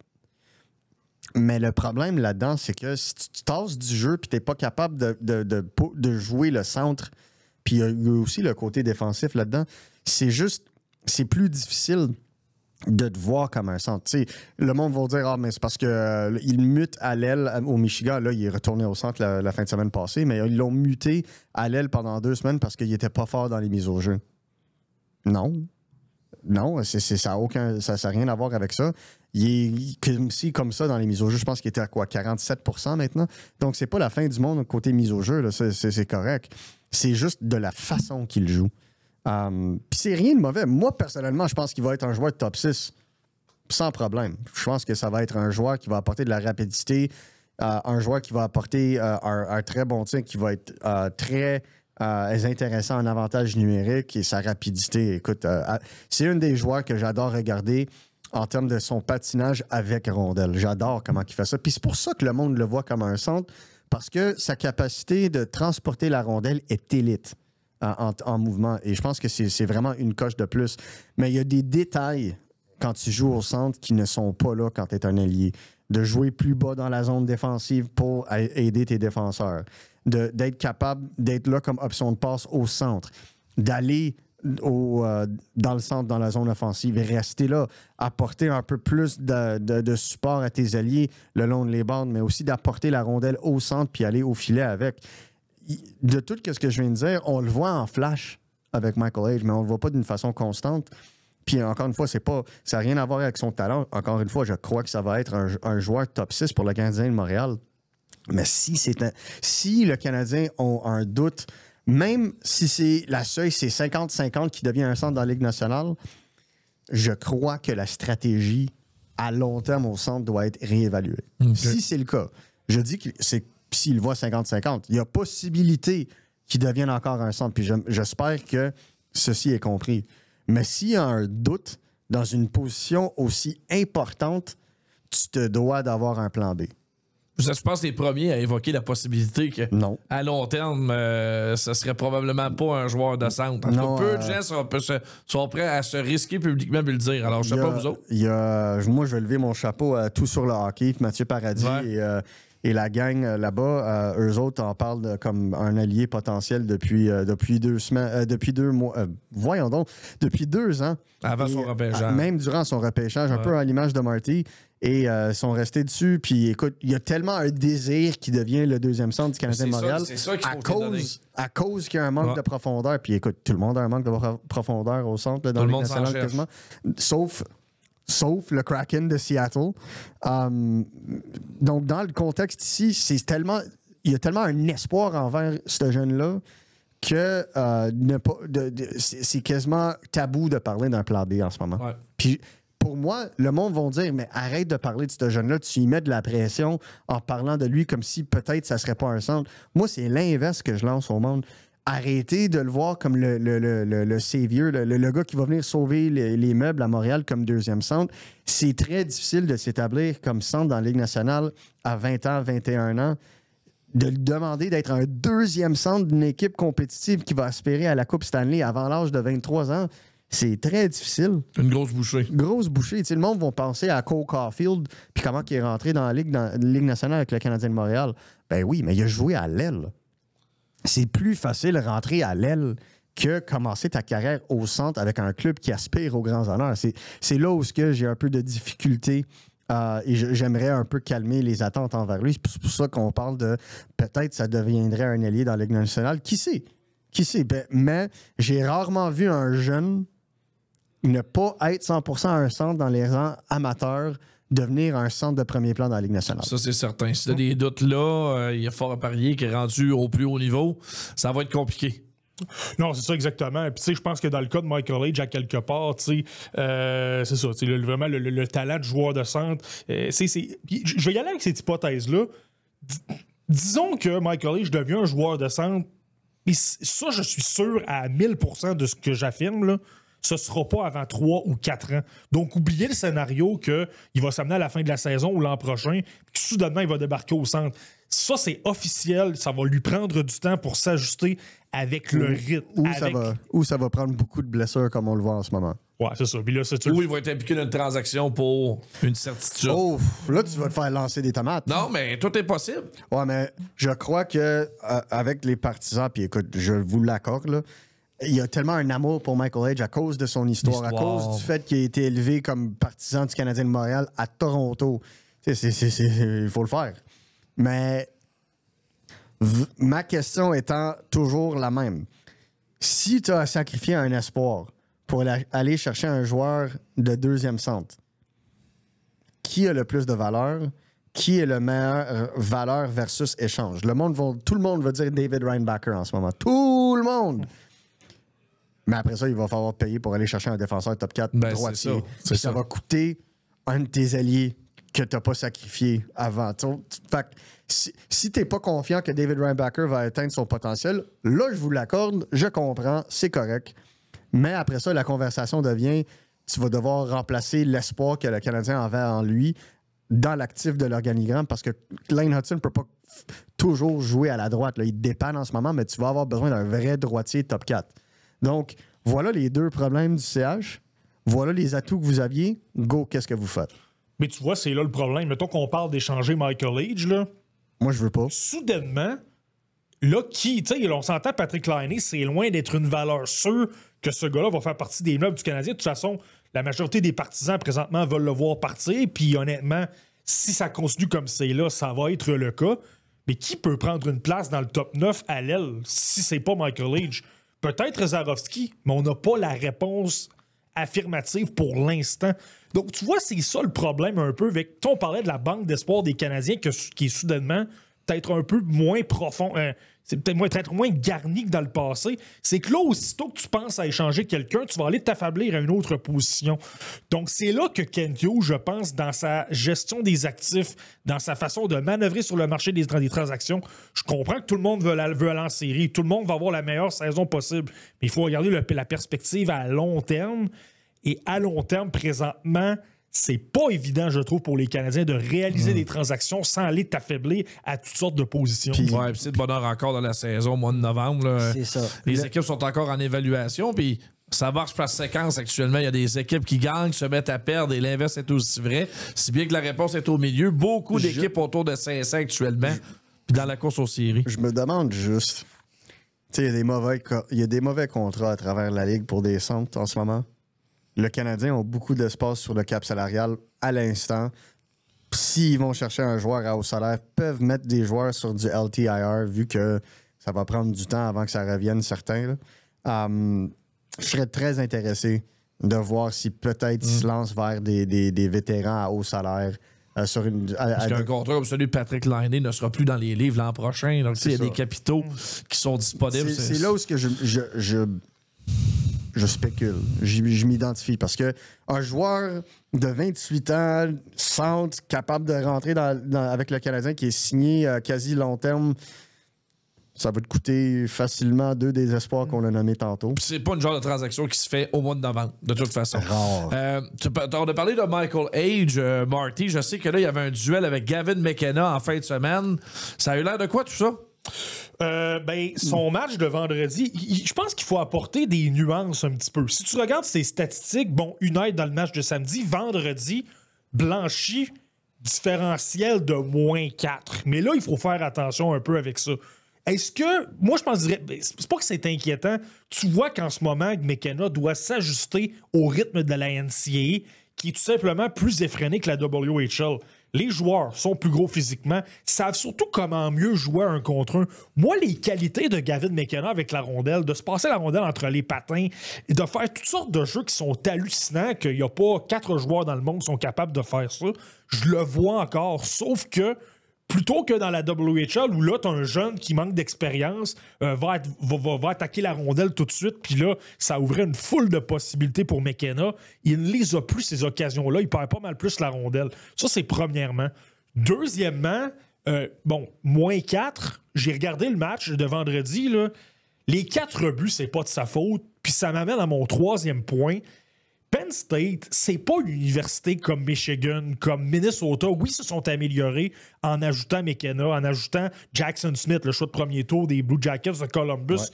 Mais le problème là-dedans, c'est que si tu tasses du jeu, puis tu n'es pas capable de jouer le centre, puis il y a aussi le côté défensif là-dedans, c'est plus difficile de te voir comme un centre. T'sais, le monde va dire « Ah, mais c'est parce qu'il mute à l'aile au Michigan. » Là, il est retourné au centre la fin de semaine passée, mais ils l'ont muté à l'aile pendant 2 semaines parce qu'il n'était pas fort dans les mises au jeu. Non. Non, ça n'a rien à voir avec ça. Il est comme ça dans les mises au jeu. Je pense qu'il était à quoi? 47% maintenant. Donc, c'est pas la fin du monde côté mise au jeu. Là. C'est correct. C'est juste de la façon qu'il joue. Puis c'est rien de mauvais. Moi, personnellement, je pense qu'il va être un joueur de top 6. sans problème. Je pense que ça va être un joueur qui va apporter de la rapidité, un joueur qui va apporter un très bon tir, qui va être très intéressant en avantage numérique et sa rapidité. Écoute, c'est un des joueurs que j'adore regarder en termes de son patinage avec rondelle. J'adore comment il fait ça. Puis c'est pour ça que le monde le voit comme un centre, parce que sa capacité de transporter la rondelle est élite en mouvement. Et je pense que c'est vraiment une coche de plus. Mais il y a des détails quand tu joues au centre qui ne sont pas là quand tu es un ailier. De jouer plus bas dans la zone défensive pour aider tes défenseurs. D'être capable d'être là comme option de passe au centre. D'aller dans le centre, dans la zone offensive et rester là, apporter un peu plus de support à tes alliés le long de les bandes, mais aussi d'apporter la rondelle au centre puis aller au filet avec. De tout ce que je viens de dire, on le voit en flash avec Michael Age, mais on le voit pas d'une façon constante. Puis encore une fois, ça n'a rien à voir avec son talent. Encore une fois, je crois que ça va être un joueur top 6 pour le Canadien de Montréal. Mais si le Canadien a un doute, même si la seuil, c'est 50-50 qui devient un centre dans la Ligue nationale, je crois que la stratégie à long terme au centre doit être réévaluée. Okay. Si c'est le cas, je dis que s'il voit 50-50, il y a possibilité qu'il devienne encore un centre. Puis j'espère que ceci est compris. Mais s'il y a un doute dans une position aussi importante, tu te dois d'avoir un plan B. Je pense les premiers à évoquer la possibilité que, à long terme, ce serait probablement pas un joueur de centre. En tout cas, peu de gens sont prêts à se risquer publiquement et le dire. Alors, je sais pas vous autres. Moi, je vais lever mon chapeau à Tout sur le hockey, Mathieu Paradis et la gang là-bas. Eux autres en parlent comme un allié potentiel depuis 2 semaines, depuis 2 mois. Voyons donc, depuis 2 ans. Avant son repêchage. Même durant son repêchage, un peu à l'image de Marty. Et sont restés dessus. Puis écoute, il y a tellement un désir qui devient le deuxième centre du Canadien de Montréal à cause qu'il y a un manque de profondeur. Puis écoute, tout le monde a un manque de profondeur au centre là, dans le Ligue nationale quasiment. Sauf le Kraken de Seattle. Donc dans le contexte ici, il y a tellement un espoir envers ce jeune-là que c'est quasiment tabou de parler d'un plan B en ce moment. Ouais. Puis pour moi, le monde va dire, mais arrête de parler de ce jeune-là, tu y mets de la pression en parlant de lui comme si peut-être ça serait pas un centre. Moi, c'est l'inverse que je lance au monde. Arrêtez de le voir comme le savior, le gars qui va venir sauver les meubles à Montréal comme deuxième centre. C'est très difficile de s'établir comme centre dans la Ligue nationale à 20 ans, 21 ans. De lui demander d'être un deuxième centre d'une équipe compétitive qui va aspirer à la Coupe Stanley avant l'âge de 23 ans, c'est très difficile. Une grosse bouchée. Grosse bouchée. T'sais, le monde va penser à Cole Caulfield puis comment il est rentré dans la Ligue nationale avec le Canadien de Montréal. Ben oui, mais il a joué à l'aile. C'est plus facile de rentrer à l'aile que commencer ta carrière au centre avec un club qui aspire aux grands honneurs. C'est là où j'ai un peu de difficulté et j'aimerais un peu calmer les attentes envers lui. C'est pour ça qu'on parle de peut-être ça deviendrait un allié dans la Ligue nationale. Qui sait? Mais j'ai rarement vu un jeune ne pas être 100% un centre dans les rangs amateurs, devenir un centre de premier plan dans la Ligue nationale. Ça, c'est certain. Si tu as des doutes là, il y a fort à parier qui est rendu au plus haut niveau. Ça va être compliqué. Non, c'est ça exactement. Puis tu sais, je pense que dans le cas de Michael Age, à quelque part, tu sais, c'est ça, vraiment le talent de joueur de centre. Je vais y aller avec cette hypothèse-là. Disons que Michael Age devient un joueur de centre. Et ça, je suis sûr à 1000% de ce que j'affirme, là, ce ne sera pas avant 3 ou 4 ans. Donc, oubliez le scénario qu'il va s'amener à la fin de la saison ou l'an prochain, puis que soudainement, il va débarquer au centre. Ça, c'est officiel. Ça va lui prendre du temps pour s'ajuster avec le rythme. Ou ça va prendre beaucoup de blessures, comme on le voit en ce moment. Ouais, c'est ça. Puis là, ou il va être impliqué dans une transaction pour une certitude. Oh, là, tu vas te faire lancer des tomates. Non, mais tout est possible. Ouais, mais je crois que avec les partisans, puis écoute, je vous l'accorde, là, il y a tellement un amour pour Michael Age à cause de son histoire. À cause du fait qu'il a été élevé comme partisan du Canadien de Montréal à Toronto. Il faut le faire. Mais ma question étant toujours la même. Si tu as sacrifié un espoir pour aller chercher un joueur de deuxième centre, qui a le plus de valeur? Qui est le meilleur valeur versus échange? Tout le monde va dire David Reinbacher en ce moment. Tout le monde! Mais après ça, il va falloir payer pour aller chercher un défenseur top 4 droitier. Ça va coûter un de tes alliés que tu n'as pas sacrifié avant. Fait que si tu n'es pas confiant que David Reinbacher va atteindre son potentiel, là, je vous l'accorde, je comprends, c'est correct. Mais après ça, la conversation devient, tu vas devoir remplacer l'espoir que le Canadien avait en lui dans l'actif de l'organigramme parce que Lane Hudson ne peut pas toujours jouer à la droite. Là. Il dépanne en ce moment, mais tu vas avoir besoin d'un vrai droitier top 4. Donc, voilà les deux problèmes du CH. Voilà les atouts que vous aviez. Go, qu'est-ce que vous faites? Mais tu vois, c'est là le problème. Mettons qu'on parle d'échanger Michael Age, là. Moi, je veux pas. Soudainement, là, tu sais, on s'entend, Patrick Laine, c'est loin d'être une valeur sûre que ce gars-là va faire partie des meubles du Canadien. De toute façon, la majorité des partisans présentement veulent le voir partir. Puis honnêtement, si ça continue comme c'est là, ça va être le cas. Mais qui peut prendre une place dans le top 9 à l'aile si c'est pas Michael Age? Peut-être Zarovski, mais on n'a pas la réponse affirmative pour l'instant. Donc, tu vois, c'est ça le problème un peu avec... On parlait de la banque d'espoir des Canadiens qui est soudainement peut-être un peu moins profond... c'est peut-être moins garni que dans le passé. C'est que là, aussitôt que tu penses à échanger quelqu'un, tu vas aller t'affablir à une autre position. Donc, c'est là que Kent Hughes, je pense, dans sa gestion des actifs, dans sa façon de manœuvrer sur le marché des transactions, je comprends que tout le monde veut aller en série, tout le monde va avoir la meilleure saison possible, mais il faut regarder la perspective à long terme. Et à long terme, présentement, c'est pas évident, je trouve, pour les Canadiens de réaliser des transactions sans aller t'affaiblir à toutes sortes de positions. Puis c'est de bonheur encore dans la saison au mois de novembre. Là. C'est ça. Les équipes sont encore en évaluation, puis ça marche par séquence actuellement. Il y a des équipes qui gagnent, se mettent à perdre, et l'inverse est aussi vrai. Si bien que la réponse est au milieu, beaucoup d'équipes autour de 500 actuellement, puis dans la course aux séries. Je me demande juste, tu sais, il y a des mauvais contrats à travers la Ligue pour des centres en ce moment. Le Canadien a beaucoup d'espace sur le cap salarial à l'instant. S'ils vont chercher un joueur à haut salaire, peuvent mettre des joueurs sur du LTIR vu que ça va prendre du temps avant que ça revienne, certains. Je serais très intéressé de voir si peut-être ils se lancent vers des vétérans à haut salaire. Parce qu'un contrat comme celui de Patrick Laine ne sera plus dans les livres l'an prochain. Donc, il y a des capitaux qui sont disponibles. C'est là où je spécule. Je m'identifie parce que un joueur de 28 ans, centre, capable de rentrer avec le Canadien qui est signé quasi long terme, ça va te coûter facilement 2 des espoirs qu'on a nommés tantôt. Puis c'est pas une genre de transaction qui se fait au mois de novembre, de toute façon. Rare. On a parlé de Michael Age, Marty. Je sais que là, il y avait un duel avec Gavin McKenna en fin de semaine. Ça a eu l'air de quoi, tout ça? Son match de vendredi, je pense qu'il faut apporter des nuances un petit peu. Si tu regardes ses statistiques, United dans le match de samedi, vendredi, blanchi, différentiel de -4. Mais là, il faut faire attention un peu avec ça. Est-ce que, moi je pense, c'est pas que c'est inquiétant, tu vois qu'en ce moment, McKenna doit s'ajuster au rythme de la NCAA, qui est tout simplement plus effréné que la WHL. Les joueurs sont plus gros physiquement, savent surtout comment mieux jouer un contre un. Moi, les qualités de Gavin McKenna avec la rondelle, de se passer la rondelle entre les patins, et de faire toutes sortes de jeux qui sont hallucinants, qu'il n'y a pas 4 joueurs dans le monde qui sont capables de faire ça, je le vois encore, sauf que plutôt que dans la WHL, où là, tu as un jeune qui manque d'expérience, va attaquer la rondelle tout de suite, puis là, ça ouvrait une foule de possibilités pour McKenna. Il ne les a plus, ces occasions-là. Il perd pas mal plus la rondelle. Ça, c'est premièrement. Deuxièmement, -4, j'ai regardé le match de vendredi, là. Les 4 buts, c'est pas de sa faute, puis ça m'amène à mon 3e point. Penn State, c'est pas une université comme Michigan, comme Minnesota. Oui, ils se sont améliorés en ajoutant McKenna, en ajoutant Jackson Smith, le choix de premier tour des Blue Jackets de Columbus. Ouais.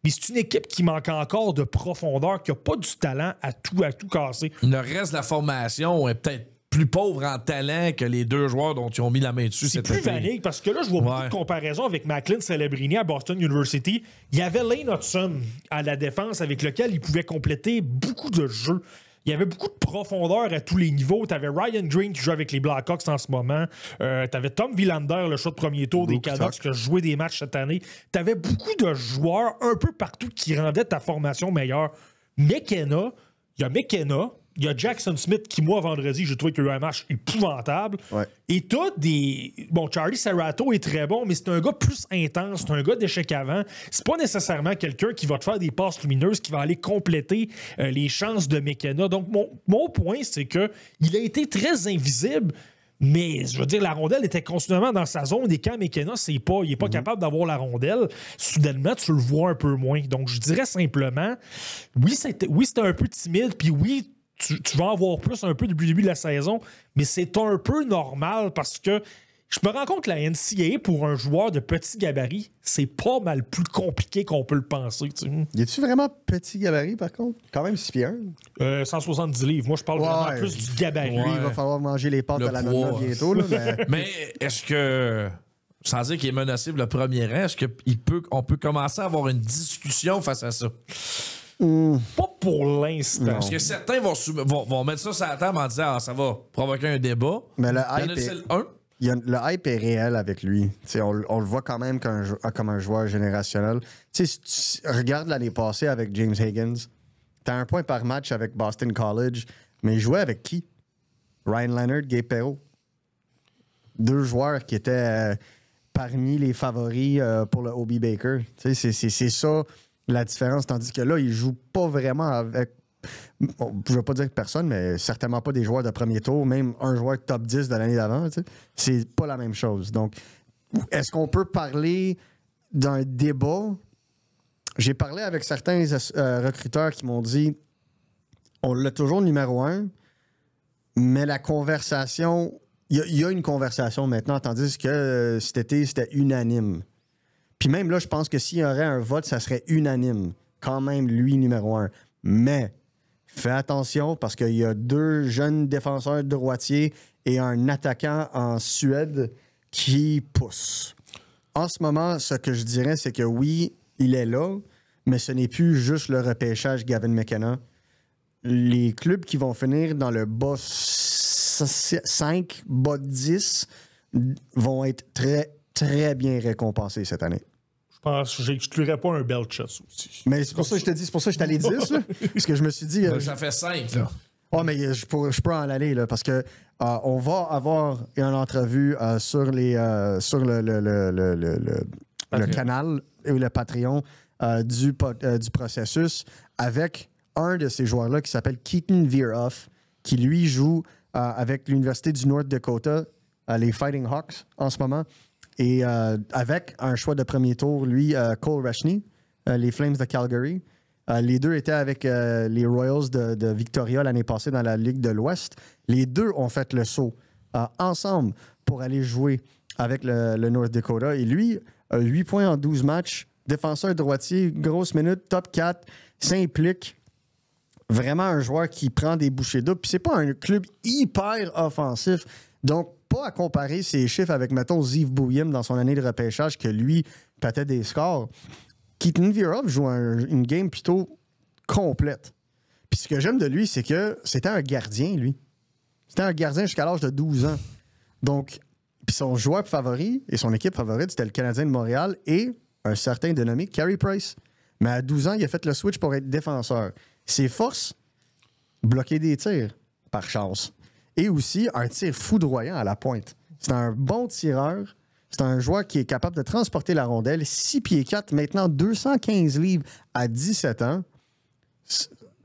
Mais c'est une équipe qui manque encore de profondeur, qui n'a pas du talent à tout casser. Le reste de la formation est peut-être plus pauvre en talent que les 2 joueurs dont ils ont mis la main dessus. C'est plus vanille parce que là, je vois beaucoup de comparaisons avec Macklin Celebrini à Boston University. Il y avait Lane Hudson à la défense avec lequel il pouvait compléter beaucoup de jeux. Il y avait beaucoup de profondeur à tous les niveaux. Tu avais Ryan Green qui joue avec les Blackhawks en ce moment. Tu avais Tom Villander, le choix de premier tour des Canucks, qui a joué des matchs cette année. Tu avais beaucoup de joueurs un peu partout qui rendaient ta formation meilleure. McKenna, il y a McKenna, Il y a Jackson Smith qui, moi, vendredi, j'ai trouvé qu'il y a eu un match épouvantable. Ouais. Et t'as des... Bon, Charlie Serrato est très bon, mais c'est un gars plus intense, c'est un gars d'échec avant. C'est pas nécessairement quelqu'un qui va te faire des passes lumineuses, qui va aller compléter les chances de McKenna. Donc, mon point, c'est que il a été très invisible. Mais, je veux dire, la rondelle était continuellement dans sa zone et quand McKenna, il n'est pas capable d'avoir la rondelle, soudainement, tu le vois un peu moins. Donc, je dirais simplement, oui, c'était un peu timide, puis oui, tu vas en voir plus un peu depuis le début de la saison, mais c'est un peu normal parce que je me rends compte que la NCAA, pour un joueur de petit gabarit, c'est pas mal plus compliqué qu'on peut le penser. Tu sais. Y a-tu vraiment petit gabarit, par contre? Quand même 6 pieds 1. 170 livres. Moi, je parle vraiment plus du gabarit. Lui, il va falloir manger les pâtes à la nonna bientôt. Là, mais est-ce que, sans dire qu'il est menacé pour le premier rang, est-ce qu'on peut commencer à avoir une discussion face à ça? Pas pour l'instant. Parce que certains vont mettre ça sur la table en disant ça va provoquer un débat. Mais le Il y en a un. Le hype est réel avec lui. On le voit quand même comme un joueur générationnel. Si tu regardes l'année passée avec James Higgins, t'as 1 point par match avec Boston College, mais il jouait avec qui? Ryan Leonard, Gabe Perreault. 2 joueurs qui étaient parmi les favoris pour le Hobie Baker. C'est ça la différence. Tandis que là, il joue pas vraiment avec... Bon, je ne veux pas dire que personne, mais certainement pas des joueurs de premier tour, même un joueur top 10 de l'année d'avant. C'est pas la même chose. Donc, est-ce qu'on peut parler d'un débat? J'ai parlé avec certains recruteurs qui m'ont dit on l'a toujours numéro 1, mais la conversation, il y a une conversation maintenant, tandis que cet été, c'était unanime. Puis même là, je pense que s'il y aurait un vote, ça serait unanime. Quand même, lui, numéro 1. Mais fais attention parce qu'il y a 2 jeunes défenseurs droitiers et un attaquant en Suède qui poussent. En ce moment, ce que je dirais, c'est que oui, il est là, mais ce n'est plus juste le repêchage Gavin McKenna. Les clubs qui vont finir dans le bas 5, bas 10 vont être très, très bien récompensés cette année. Je pense que j'exclurais pas un Belchus aussi. Mais c'est pour ça que je te dis, c'est pour ça que je suis allé 10, là. Parce que je me suis dit... ça fait 5, là. Oh, mais je peux en aller, là, parce que on va avoir une entrevue sur le canal et le Patreon du processus avec un de ces joueurs-là qui s'appelle Keaton Veeroff, qui, lui, joue avec l'Université du North Dakota, les Fighting Hawks, en ce moment. Et avec un choix de premier tour, lui, Cole Reshney, les Flames de Calgary. Les 2 étaient avec les Royals de Victoria l'année passée dans la Ligue de l'Ouest. Les 2 ont fait le saut ensemble pour aller jouer avec le North Dakota. Et lui, 8 points en 12 matchs, défenseur droitier, grosse minute, top 4, s'implique. Vraiment un joueur qui prend des bouchées doubles. Puis c'est pas un club hyper offensif. Donc, pas à comparer ses chiffres avec, mettons, Ziv Bouyem dans son année de repêchage, que lui pétait des scores. Keaton Veeroff joue une game plutôt complète. Puis ce que j'aime de lui, c'est que c'était un gardien, lui. C'était un gardien jusqu'à l'âge de 12 ans. Donc, puis son joueur favori et son équipe favorite, c'était le Canadien de Montréal et un certain dénommé Carey Price. Mais à 12 ans, il a fait le switch pour être défenseur. Ses forces, bloquer des tirs, par chance. Et aussi un tir foudroyant à la pointe. C'est un bon tireur. C'est un joueur qui est capable de transporter la rondelle. 6 pieds 4, maintenant 215 livres à 17 ans.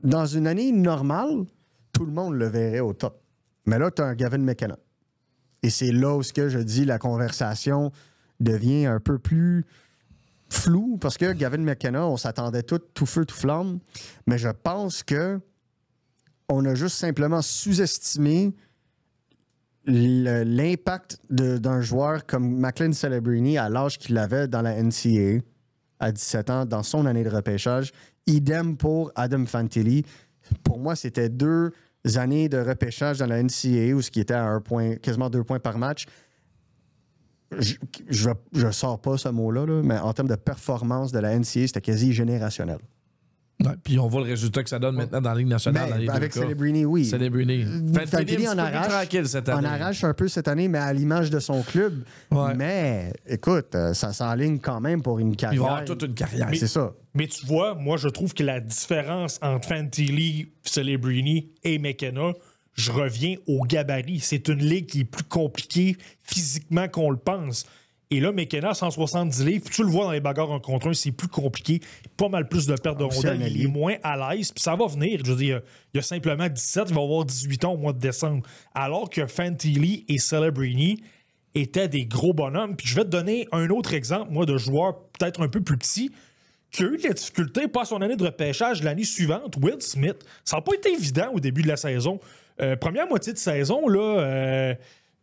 Dans une année normale, tout le monde le verrait au top. Mais là, tu as un Gavin McKenna. Et c'est là où je dis la conversation devient un peu plus floue, parce que Gavin McKenna, on s'attendait tout feu, tout flamme. Mais je pense que on a juste simplement sous-estimé l'impact d'un joueur comme McLean Celebrini à l'âge qu'il avait dans la NCAA à 17 ans, dans son année de repêchage. Idem pour Adam Fantilli. Pour moi, c'était 2 années de repêchage dans la NCAA où ce qui était à 1 point, quasiment 2 points par match. Je sors pas ce mot-là, là, mais en termes de performance de la NCAA, c'était quasi générationnel. Ouais, puis on voit le résultat que ça donne maintenant dans la Ligue nationale. Dans les avec deux cas. Celebrini, oui. Celebrini. Fantilli en arrache, tranquille cette année. en arrache un peu cette année, mais à l'image de son club. Ouais. Mais écoute, ça s'enligne quand même pour une carrière. Il va avoir toute une carrière. C'est ça. Mais tu vois, moi, je trouve que la différence entre Fantilli, Celebrini et McKenna, je reviens au gabarit. C'est une ligue qui est plus compliquée physiquement qu'on le pense. Et là, McKenna, 170 livres, tu le vois dans les bagarres en contre un, c'est plus compliqué. Pas mal plus de pertes de rondelles. Il est moins à l'aise. Puis ça va venir. Je veux dire, il y a simplement 17, il va avoir 18 ans au mois de décembre. Alors que Fantilli et Celebrini étaient des gros bonhommes. Puis je vais te donner un autre exemple, moi, de joueur peut-être un peu plus petit, qui a eu de la difficulté, pas son année de repêchage l'année suivante, Will Smith. Ça n'a pas été évident au début de la saison. Première moitié de saison, là...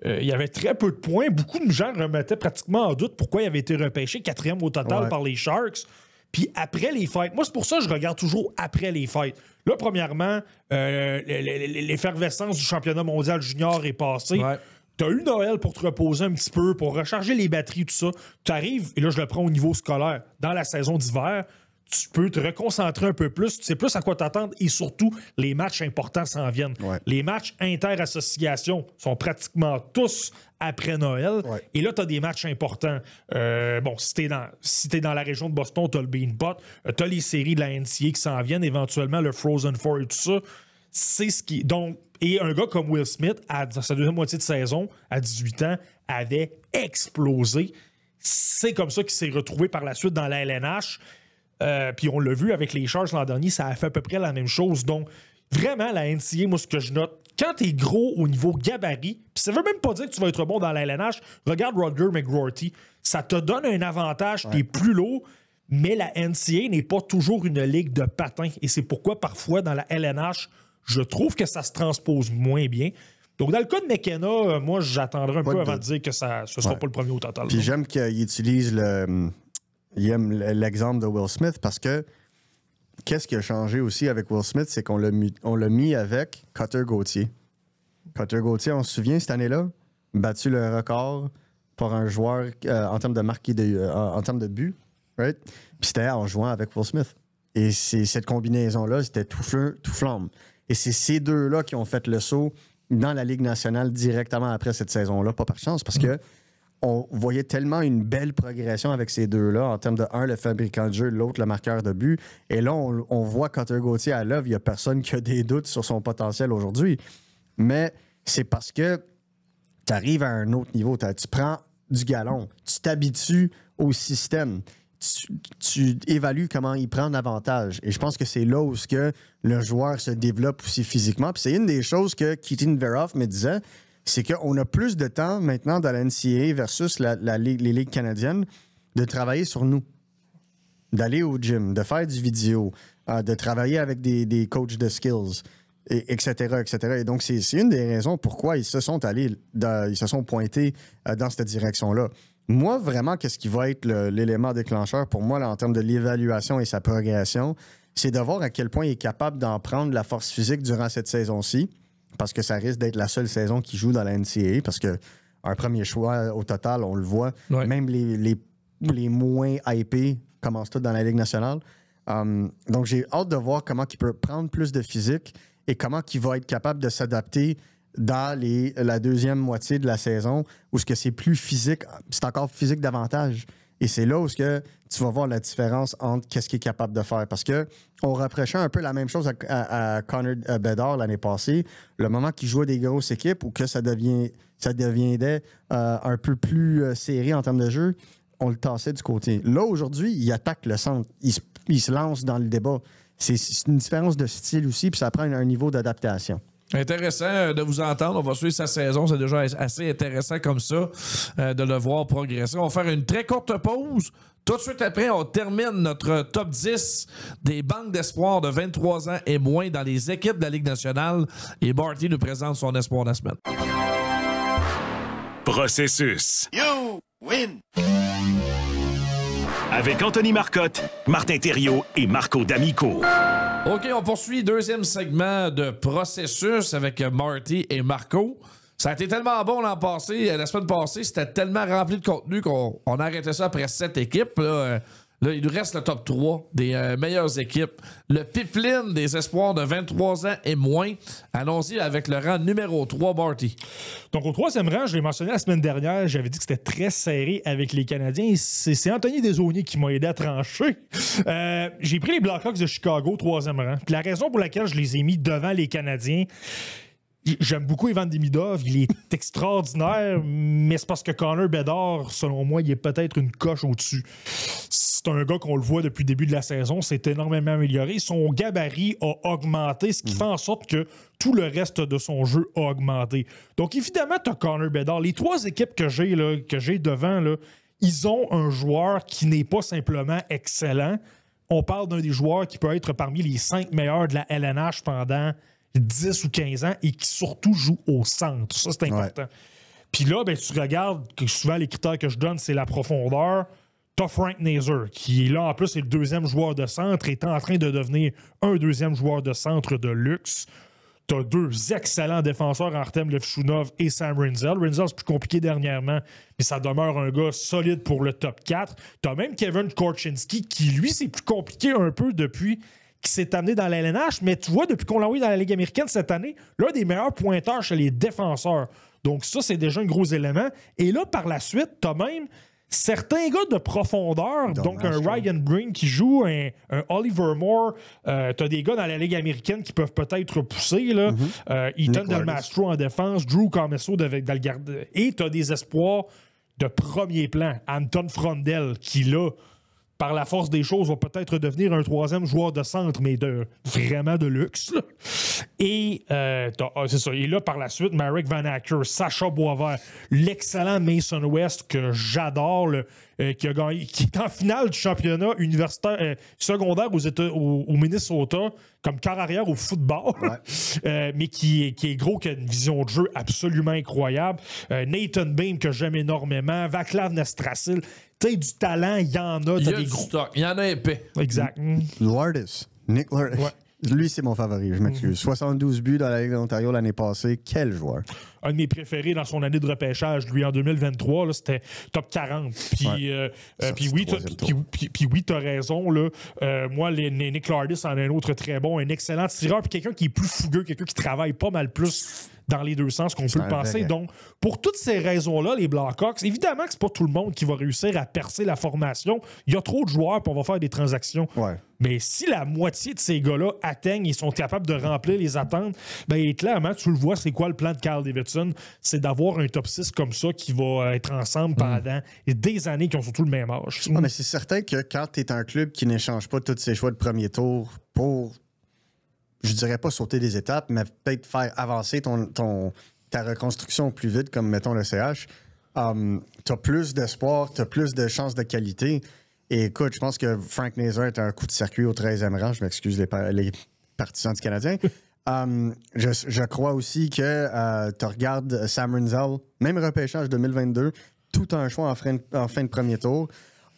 il y avait très peu de points. Beaucoup de gens remettaient pratiquement en doute pourquoi il avait été repêché 4e au total par les Sharks. Puis après les fights, moi, c'est pour ça que je regarde toujours après les fights. Là, premièrement, l'effervescence du championnat mondial junior est passée. Ouais. Tu as eu Noël pour te reposer un petit peu, pour recharger les batteries, tout ça. Tu arrives, et là, je le prends au niveau scolaire, dans la saison d'hiver, tu peux te reconcentrer un peu plus, tu sais plus à quoi t'attendre et surtout, les matchs importants s'en viennent. Ouais. Les matchs inter-associations sont pratiquement tous après Noël. Ouais. Et là, tu as des matchs importants. Bon, si t'es dans la région de Boston, tu as le Beanpot, tu as les séries de la NCAA qui s'en viennent, éventuellement le Frozen Four et tout ça. C'est ce qui... Donc, et un gars comme Will Smith, dans sa deuxième moitié de saison, à 18 ans, avait explosé. C'est comme ça qu'il s'est retrouvé par la suite dans la LNH. Puis on l'a vu avec les Sharks l'an dernier, ça a fait à peu près la même chose. Donc, vraiment, la NCAA, moi, ce que je note, quand t'es gros au niveau gabarit, puis ça veut même pas dire que tu vas être bon dans la LNH, regarde Rodger McGroarty, ça te donne un avantage, t'es plus lourd, mais la NCAA n'est pas toujours une ligue de patins. Et c'est pourquoi, parfois, dans la LNH, je trouve que ça se transpose moins bien. Donc, dans le cas de McKenna, moi, j'attendrai un peu avant de dire que ce ne sera pas le premier au total. Puis j'aime qu'il utilise il aime l'exemple de Will Smith parce que qu'est-ce qui a changé aussi avec Will Smith, c'est qu'on l'a mis avec Cutter Gauthier. Cutter Gauthier, on se souvient, cette année-là, battu le record pour un joueur en termes de marqué en termes de but, right? Puis c'était en jouant avec Will Smith. Et c'est cette combinaison-là, c'était tout feu, tout flamme. Et c'est ces deux-là qui ont fait le saut dans la Ligue nationale directement après cette saison-là, pas par chance, parce que on voyait tellement une belle progression avec ces deux-là, en termes de un, le fabricant de jeu, l'autre, le marqueur de but. Et là, on voit Cutter Gauthier à l'œuvre. Il n'y a personne qui a des doutes sur son potentiel aujourd'hui. Mais c'est parce que tu arrives à un autre niveau. Tu prends du galon. Tu t'habitues au système. Tu évalues comment il prend l'avantage. Et je pense que c'est là où le joueur se développe aussi physiquement. Puis c'est une des choses que Keaton Veroff me disait, c'est qu'on a plus de temps maintenant dans la NCAA versus les ligues canadiennes de travailler sur nous, d'aller au gym, de faire du vidéo, de travailler avec des coachs de skills, etc., etc. Et donc, c'est une des raisons pourquoi ils se sont pointés dans cette direction-là. Moi, vraiment, qu'est-ce qui va être l'élément déclencheur pour moi là, en termes de l'évaluation et sa progression, c'est de voir à quel point il est capable d'en prendre la force physique durant cette saison-ci, parce que ça risque d'être la seule saison qu'il joue dans la NCAA, parce qu'un premier choix au total, on le voit, même les moins hypés commencent tous dans la Ligue nationale. Donc, j'ai hâte de voir comment il peut prendre plus de physique et comment il va être capable de s'adapter dans la deuxième moitié de la saison, où ce que c'est plus physique, c'est encore physique davantage. Et c'est là où tu vas voir la différence entre qu'est-ce qu'il est capable de faire. Parce qu'on reprochait un peu la même chose à Connor Bedard l'année passée, le moment qu'il jouait des grosses équipes ou que ça deviendrait un peu plus serré en termes de jeu, on le tassait du côté. Là, aujourd'hui, il attaque le centre. Il se lance dans le débat. C'est une différence de style aussi, puis ça prend un niveau d'adaptation. Intéressant de vous entendre. On va suivre sa saison. C'est déjà assez intéressant comme ça de le voir progresser. On va faire une très courte pause. Tout de suite après, on termine notre top 10 des banques d'espoir de 23 ans et moins dans les équipes de la Ligue nationale. Et Barty nous présente son espoir de la semaine. Processus. You win! Avec Anthony Marcotte, Martin Thériault et Marco D'Amico. OK, on poursuit deuxième segment de Processus avec Marty et Marco. Ça a été tellement bon l'an passé, la semaine passée, c'était tellement rempli de contenu qu'on a arrêté ça après 7 équipes. Là Là, il nous reste le top 3 des meilleures équipes. Le pipeline des espoirs de 23 ans et moins. Allons-y avec le rang numéro 3, Barty. Donc, au troisième rang, je l'ai mentionné la semaine dernière, j'avais dit que c'était très serré avec les Canadiens. C'est Anthony Desaulniers qui m'a aidé à trancher. J'ai pris les Blackhawks de Chicago, troisième rang. Puis la raison pour laquelle je les ai mis devant les Canadiens, j'aime beaucoup Ivan Demidov, il est extraordinaire, mais c'est parce que Connor Bedard, selon moi, il est peut-être une coche au-dessus. C'est un gars qu'on le voit depuis le début de la saison, c'est énormément amélioré. Son gabarit a augmenté, ce qui fait en sorte que tout le reste de son jeu a augmenté. Donc évidemment, tu as Connor Bedard. Les trois équipes que j'ai devant, là, ils ont un joueur qui n'est pas simplement excellent. On parle d'un des joueurs qui peut être parmi les 5 meilleurs de la LNH pendant 10 ou 15 ans et qui surtout joue au centre. Ça, c'est important. Ouais. Puis là, ben, tu regardes, que souvent les critères que je donne, c'est la profondeur. T'as Frank Nazar, qui est là, en plus, est le deuxième joueur de centre, est en train de devenir un deuxième joueur de centre de luxe. T'as deux excellents défenseurs, Artem Levchunov et Sam Rinzel. Rinzel, c'est plus compliqué dernièrement, mais ça demeure un gars solide pour le top 4. T'as même Kevin Korchinski, qui, lui, c'est plus compliqué un peu depuis qu'il s'est amené dans la LNH, mais tu vois, depuis qu'on l'a envoyé dans la Ligue américaine cette année, l'un des meilleurs pointeurs chez les défenseurs. Donc ça, c'est déjà un gros élément. Et là, par la suite, t'as même certains gars de profondeur, donc un Ryan Green qui joue, un Oliver Moore, t'as des gars dans la Ligue américaine qui peuvent peut-être pousser, là. Ethan Del Mastro en défense, Drew Commesso dans le garde. Et t'as des espoirs de premier plan. Anton Frondel qui, là, par la force des choses, va peut-être devenir un troisième joueur de centre, mais vraiment de luxe. Là. Et c'est ça. Et là, par la suite, Marek Van Acker, Sacha Boisvert, l'excellent Mason West que j'adore, qui est en finale du championnat universitaire secondaire au Minnesota, comme quart arrière au football, mais qui est gros, qui a une vision de jeu absolument incroyable. Nathan Bain, que j'aime énormément. Vaclav Nestrasil. Tu sais, du talent, il y en a. Il y a du stock. Il y en a épais. Exact. Lourdes. Nick Lourdes. Ouais. Lui, c'est mon favori, je m'excuse. 72 buts dans la Ligue d'Ontario l'année passée. Quel joueur! Un de mes préférés dans son année de repêchage, lui, en 2023, là, c'était top 40. Puis oui, t'as raison. Là. Moi, Nick Lourdes en a un autre très bon, un excellent tireur, puis quelqu'un qui est plus fougueux, quelqu'un qui travaille pas mal plus dans les deux sens qu'on peut le penser. Vrai. Donc, pour toutes ces raisons-là, les Blackhawks, évidemment que c'est pas tout le monde qui va réussir à percer la formation. Il y a trop de joueurs, puis on va faire des transactions. Ouais. Mais si la moitié de ces gars-là atteignent et sont capables de remplir les attentes, bien clairement, tu le vois, c'est quoi le plan de Carl Davidson? C'est d'avoir un top 6 comme ça qui va être ensemble pendant des années qui ont surtout le même âge. Ah, mais c'est certain que quand tu es un club qui n'échange pas tous ses choix de premier tour pour, je dirais pas sauter des étapes, mais peut-être faire avancer ta reconstruction plus vite, comme mettons le CH, tu as plus d'espoir, tu as plus de chances de qualité. Et écoute, je pense que Frank Nazar est un coup de circuit au 13e rang. Je m'excuse les partisans du Canadien. Je crois aussi que tu regardes Sam Rinzel, même repêchage 2022, tout un choix en fin de premier tour.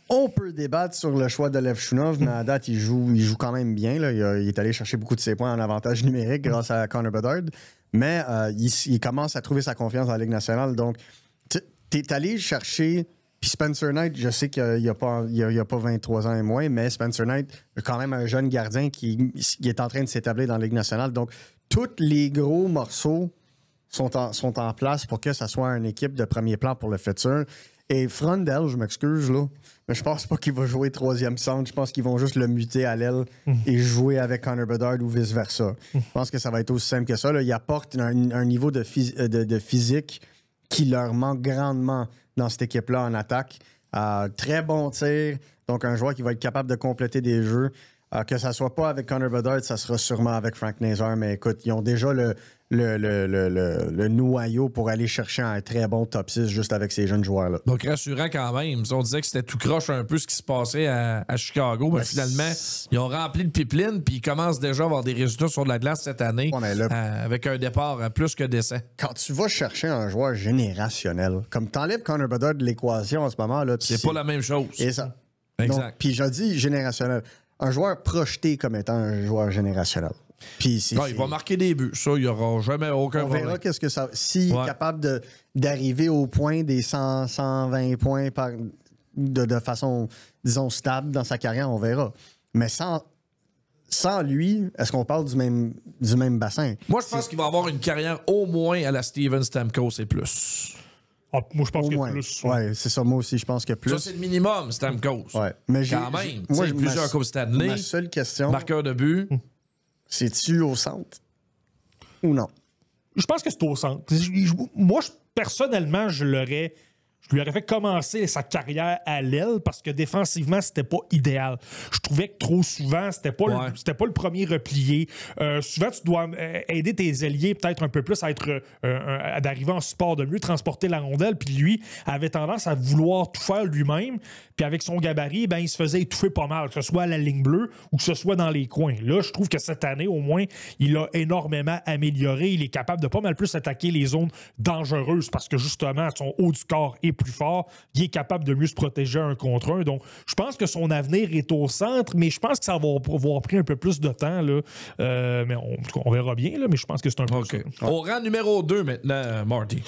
On peut débattre sur le choix de Levchunov, mais à date, il joue quand même bien. Là. Il est allé chercher beaucoup de ses points en avantage numérique grâce à Connor Bedard. Mais il commence à trouver sa confiance dans la Ligue nationale. Donc, tu es allé chercher... Puis Spencer Knight, je sais qu'il n'y a pas 23 ans et moins, mais Spencer Knight est quand même un jeune gardien qui est en train de s'établir dans la Ligue nationale. Donc, tous les gros morceaux sont en place pour que ça soit une équipe de premier plan pour le futur. Et Frondel, je m'excuse, là, mais je pense pas qu'il va jouer troisième centre. Je pense qu'ils vont juste le muter à l'aile et jouer avec Connor Bedard ou vice-versa. Je pense que ça va être aussi simple que ça. Là. Il apporte un niveau de physique qui leur manque grandement dans cette équipe-là en attaque. Très bon tir. Donc, un joueur qui va être capable de compléter des jeux. Que ça ne soit pas avec Connor Bedard, ça sera sûrement avec Frank Nazar. Mais écoute, ils ont déjà le noyau pour aller chercher un très bon top 6 juste avec ces jeunes joueurs-là. Donc, rassurant quand même. On disait que c'était tout croche un peu ce qui se passait à Chicago. Mais finalement, ils ont rempli le pipeline puis ils commencent déjà à avoir des résultats sur de la glace cette année avec un départ plus que décent. Quand tu vas chercher un joueur générationnel, comme t'enlèves Connor Bedard de l'équation en ce moment, là, c'est pas la même chose. Et ça. Exact. Puis je dis générationnel. Un joueur projeté comme étant un joueur générationnel. Puis il va marquer des buts. Ça, il n'y aura jamais aucun problème. On verra qu'est-ce que ça... S'il est capable d'arriver au point des 100, 120 points de façon, disons, stable dans sa carrière, on verra. Mais sans lui, est-ce qu'on parle du même bassin? Moi, je pense qu'il va avoir une carrière au moins à la Steven Stamkos et plus. Ah, moi, je pense Au que moins. plus. Ouais, c'est ça. Moi aussi, je pense que plus. Ça, c'est le minimum, Stamkos. Ouais. Mais Quand même. moi, Plusieurs Coupes Stanley. Ma seule question, Marqueur de but. c'est-tu au centre ou non? Je pense que c'est au centre. Moi, personnellement, je lui aurais fait commencer sa carrière à l'aile parce que défensivement, c'était pas idéal. Je trouvais que trop souvent, c'était pas le premier replié. Souvent, tu dois aider tes ailiers peut-être un peu plus à être d'arriver en support, de mieux transporter la rondelle. Puis lui avait tendance à vouloir tout faire lui-même. Puis avec son gabarit, ben, il se faisait étouffer pas mal, que ce soit à la ligne bleue ou que ce soit dans les coins. Là, je trouve que cette année, au moins, il a énormément amélioré. Il est capable de pas mal plus attaquer les zones dangereuses parce que justement, son haut du corps est plus fort. Il est capable de mieux se protéger un contre un. Donc, je pense que son avenir est au centre, mais je pense que ça va avoir pris un peu plus de temps. Là. Mais on verra bien, là, mais je pense que c'est un peu ça. Au rang numéro 2 maintenant, Marty.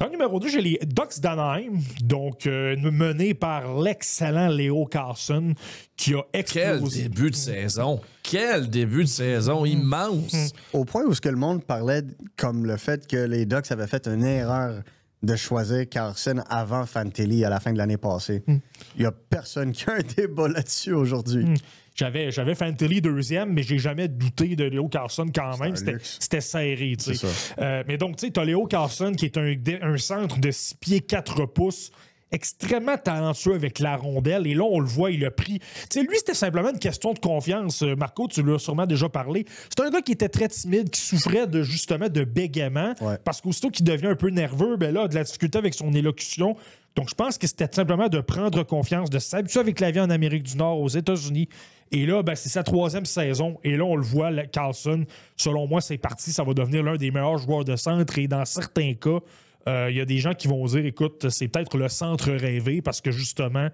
Rang numéro 2, j'ai les Ducks d'Anaheim, donc menés par l'excellent Leo Carlsson, qui a explosé. Quel début de saison! Quel début de saison immense! Au point où ce que le monde parlait comme le fait que les Ducks avaient fait une erreur de choisir Carlson avant Fantilli à la fin de l'année passée. Il n'y a personne qui a un débat là-dessus aujourd'hui. J'avais Fantilli deuxième, mais j'ai jamais douté de Leo Carlson quand même. C'était serré. Mais donc, tu sais, tu as Leo Carlson qui est un centre de 6 pieds 4 pouces, extrêmement talentueux avec la rondelle. Et là, on le voit, il a pris... Tu sais, lui, c'était simplement une question de confiance. Marco, tu l'as sûrement déjà parlé. C'est un gars qui était très timide, qui souffrait justement de bégaiement. Ouais. Parce qu'aussitôt qu'il devient un peu nerveux, ben là, de la difficulté avec son élocution. Donc, je pense que c'était simplement de prendre confiance, de s'habituer avec la vie en Amérique du Nord, aux États-Unis. Et là, ben, c'est sa 3e saison. Et là, on le voit, Carlson, selon moi, c'est parti. Ça va devenir l'un des meilleurs joueurs de centre. Et dans certains cas, il y a des gens qui vont dire, écoute, c'est peut-être le centre rêvé parce que justement,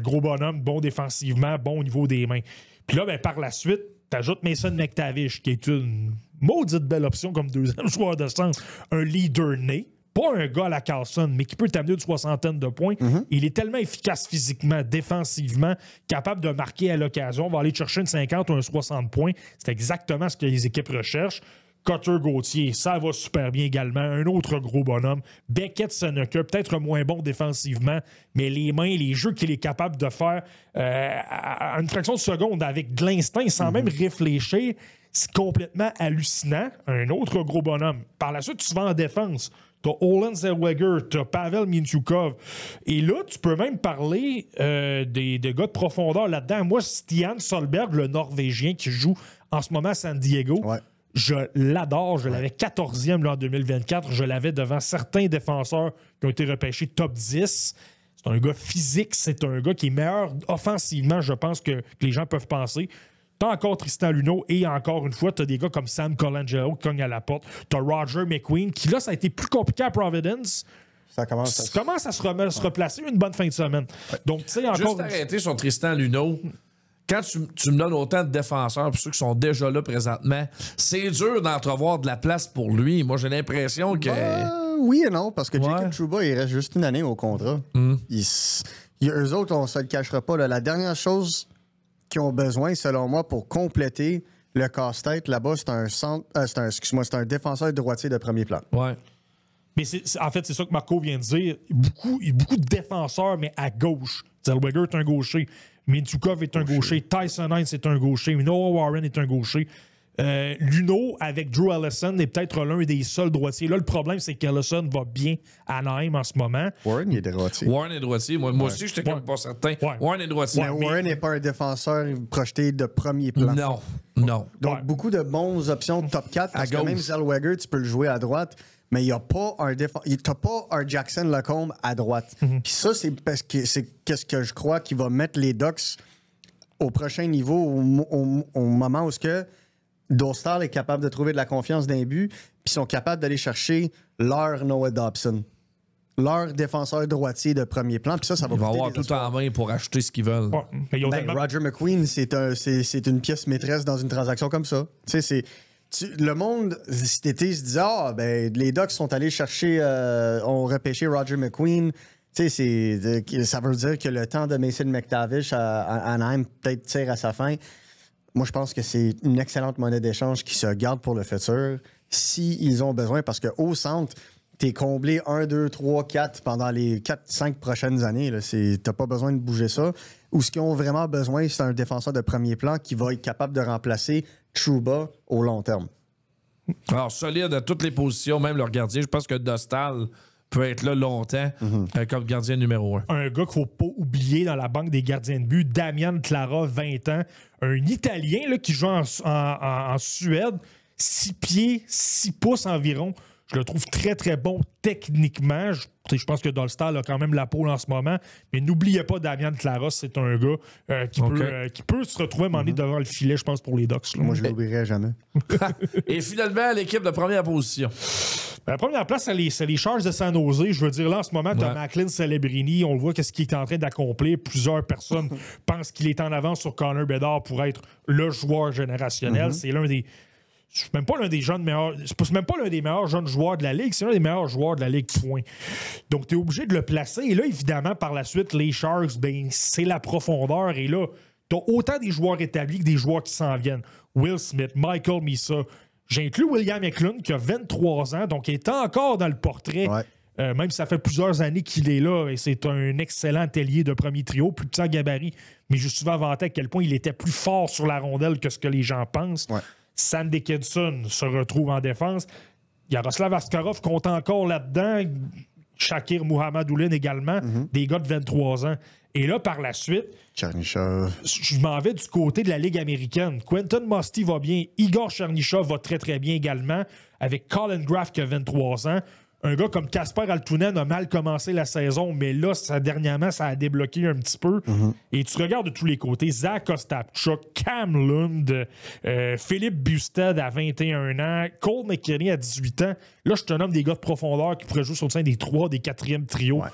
gros bonhomme, bon défensivement, bon au niveau des mains. Puis là, ben, par la suite, t'ajoutes Mason McTavish, qui est une maudite belle option comme deuxième joueur de centre. Un leader né. Pas un gars à la Carlson, mais qui peut t'amener une 60aine de points. Il est tellement efficace physiquement, défensivement, capable de marquer à l'occasion. On va aller chercher une 50 ou un 60 points. C'est exactement ce que les équipes recherchent. Cutter Gauthier, ça va super bien également. Un autre gros bonhomme. Beckett Seneca, peut-être moins bon défensivement, mais les mains, les jeux qu'il est capable de faire à une fraction de seconde avec de l'instinct, sans même réfléchir, c'est complètement hallucinant. Un autre gros bonhomme. Par la suite, tu vas en défense. T'as Olen Zellweger, t'as Pavel Mintyukov. Et là, tu peux même parler des gars de profondeur là-dedans. Moi, Stian Solberg, le Norvégien qui joue en ce moment à San Diego, je l'adore. Je l'avais 14e là, en 2024. Je l'avais devant certains défenseurs qui ont été repêchés top 10. C'est un gars physique. C'est un gars qui est meilleur offensivement, je pense, que les gens peuvent penser. T'as encore Tristan Luneau et encore une fois, t'as des gars comme Sam Colangelo qui cognent à la porte. T'as Roger McQueen qui, là, ça a été plus compliqué à Providence. Ça commence à se replacer une bonne fin de semaine. Donc, tu sais, encore... Juste arrêter sur Tristan Luneau. Quand tu me donnes autant de défenseurs, pour ceux qui sont déjà là présentement, c'est dur d'entrevoir de la place pour lui. Moi, j'ai l'impression que... oui et non, parce que Jacob Trouba, il reste juste une année au contrat. Eux autres, on se le cachera pas. Là, la dernière chose qu'ils ont besoin, selon moi, pour compléter le casse-tête, là-bas, c'est un défenseur droitier de premier plan. Ouais. Mais en fait, c'est ça que Marco vient de dire. Beaucoup de défenseurs, mais à gauche. Zellweger est un gaucher. Mintyukov est un gaucher. Tyson Hines est un gaucher. Noah Warren est un gaucher. Luneau, avec Drew Allison, est peut-être l'un des seuls droitiers. Là, le problème, c'est qu'Allison va bien à Anaheim en ce moment. Warren, il est droitier. Warren est droitier. Moi aussi, je n'étais pas certain. Warren est droitier. Mais Warren n'est pas un défenseur projeté de premier plan. Non. Donc, beaucoup de bonnes options de top 4. Parce que même Zellweger, tu peux le jouer à droite. Mais il n'y a pas t'as pas un Jackson Lacombe à droite. Puis ça, c'est parce que c'est ce que je crois qui va mettre les Ducks au prochain niveau au moment où Dostal est capable de trouver de la confiance d'un but, puis sont capables d'aller chercher leur Noah Dobson, leur défenseur droitier de premier plan. Puis ça va Ils vont avoir tout en main pour acheter ce qu'ils veulent. Roger McQueen, c'est une pièce maîtresse dans une transaction comme ça. Tu sais, le monde, cet été, se disait les Ducks sont allés chercher, ont repêché Roger McQueen. Tu sais, ça veut dire que le temps de Mason McTavish à Anaheim peut-être tire à sa fin. Moi, je pense que c'est une excellente monnaie d'échange qui se garde pour le futur s'ils ont besoin, parce qu'au centre, t'es comblé 1, 2, 3, 4 pendant les 4-5 prochaines années. T'as pas besoin de bouger ça. Ou ce qu'ils ont vraiment besoin, c'est un défenseur de premier plan qui va être capable de remplacer Trouba au long terme. Alors, solide à toutes les positions, même leur gardien. Je pense que Dostal peut être là longtemps comme gardien numéro 1. Un gars qu'il ne faut pas oublier dans la banque des gardiens de but, Damian Clara, 20 ans, un Italien là, qui joue en Suède, 6 pieds, 6 pouces environ. Je le trouve très, très bon techniquement. Je pense que Dolstal a quand même la pôle en ce moment. Mais n'oubliez pas, Damian Clara, c'est un gars qui peut se retrouver à un moment donné devant le filet, je pense, pour les Ducks. Là. Moi, je ne l'oublierai jamais. Et finalement, l'équipe de première position. La première place, c'est les Sharks de San Jose. Je veux dire, là, en ce moment, tu as Macklin Celebrini. On le voit qu'est-ce qu'il est en train d'accomplir. Plusieurs personnes pensent qu'il est en avance sur Connor Bedard pour être le joueur générationnel. C'est l'un des... C'est même pas l'un des jeunes meilleurs. C'est même pas l'un des meilleurs jeunes joueurs de la Ligue, c'est l'un des meilleurs joueurs de la Ligue, point. Donc, tu es obligé de le placer. Et là, évidemment, par la suite, les Sharks, ben, c'est la profondeur. Et là, tu as autant des joueurs établis que des joueurs qui s'en viennent. Will Smith, Michael Misa. J'inclus William Eklund, qui a 23 ans, donc il est encore dans le portrait. Ouais. Même si ça fait plusieurs années qu'il est là, et c'est un excellent ailier de premier trio, plus petit en gabarit, mais j'ai souvent vanté à quel point il était plus fort sur la rondelle que ce que les gens pensent. Ouais. Sam Dickinson se retrouve en défense. Yaroslav Askarov compte encore là-dedans. Shakir Muhammadulin également, des gars de 23 ans. Et là, par la suite, Chernyshov. Je m'en vais du côté de la Ligue américaine. Quentin Musty va bien. Igor Chernyshov va très, très bien également, avec Colin Graff qui a 23 ans. Un gars comme Kasper Altunen a mal commencé la saison, mais là, dernièrement, ça a débloqué un petit peu. Et tu regardes de tous les côtés. Zach Ostapchuk, Cam Lund, Philippe Busted à 21 ans, Cole McKinney à 18 ans. Là, je te nomme des gars de profondeur qui pourraient jouer sur le sein des 3, des 4e trios. Ouais.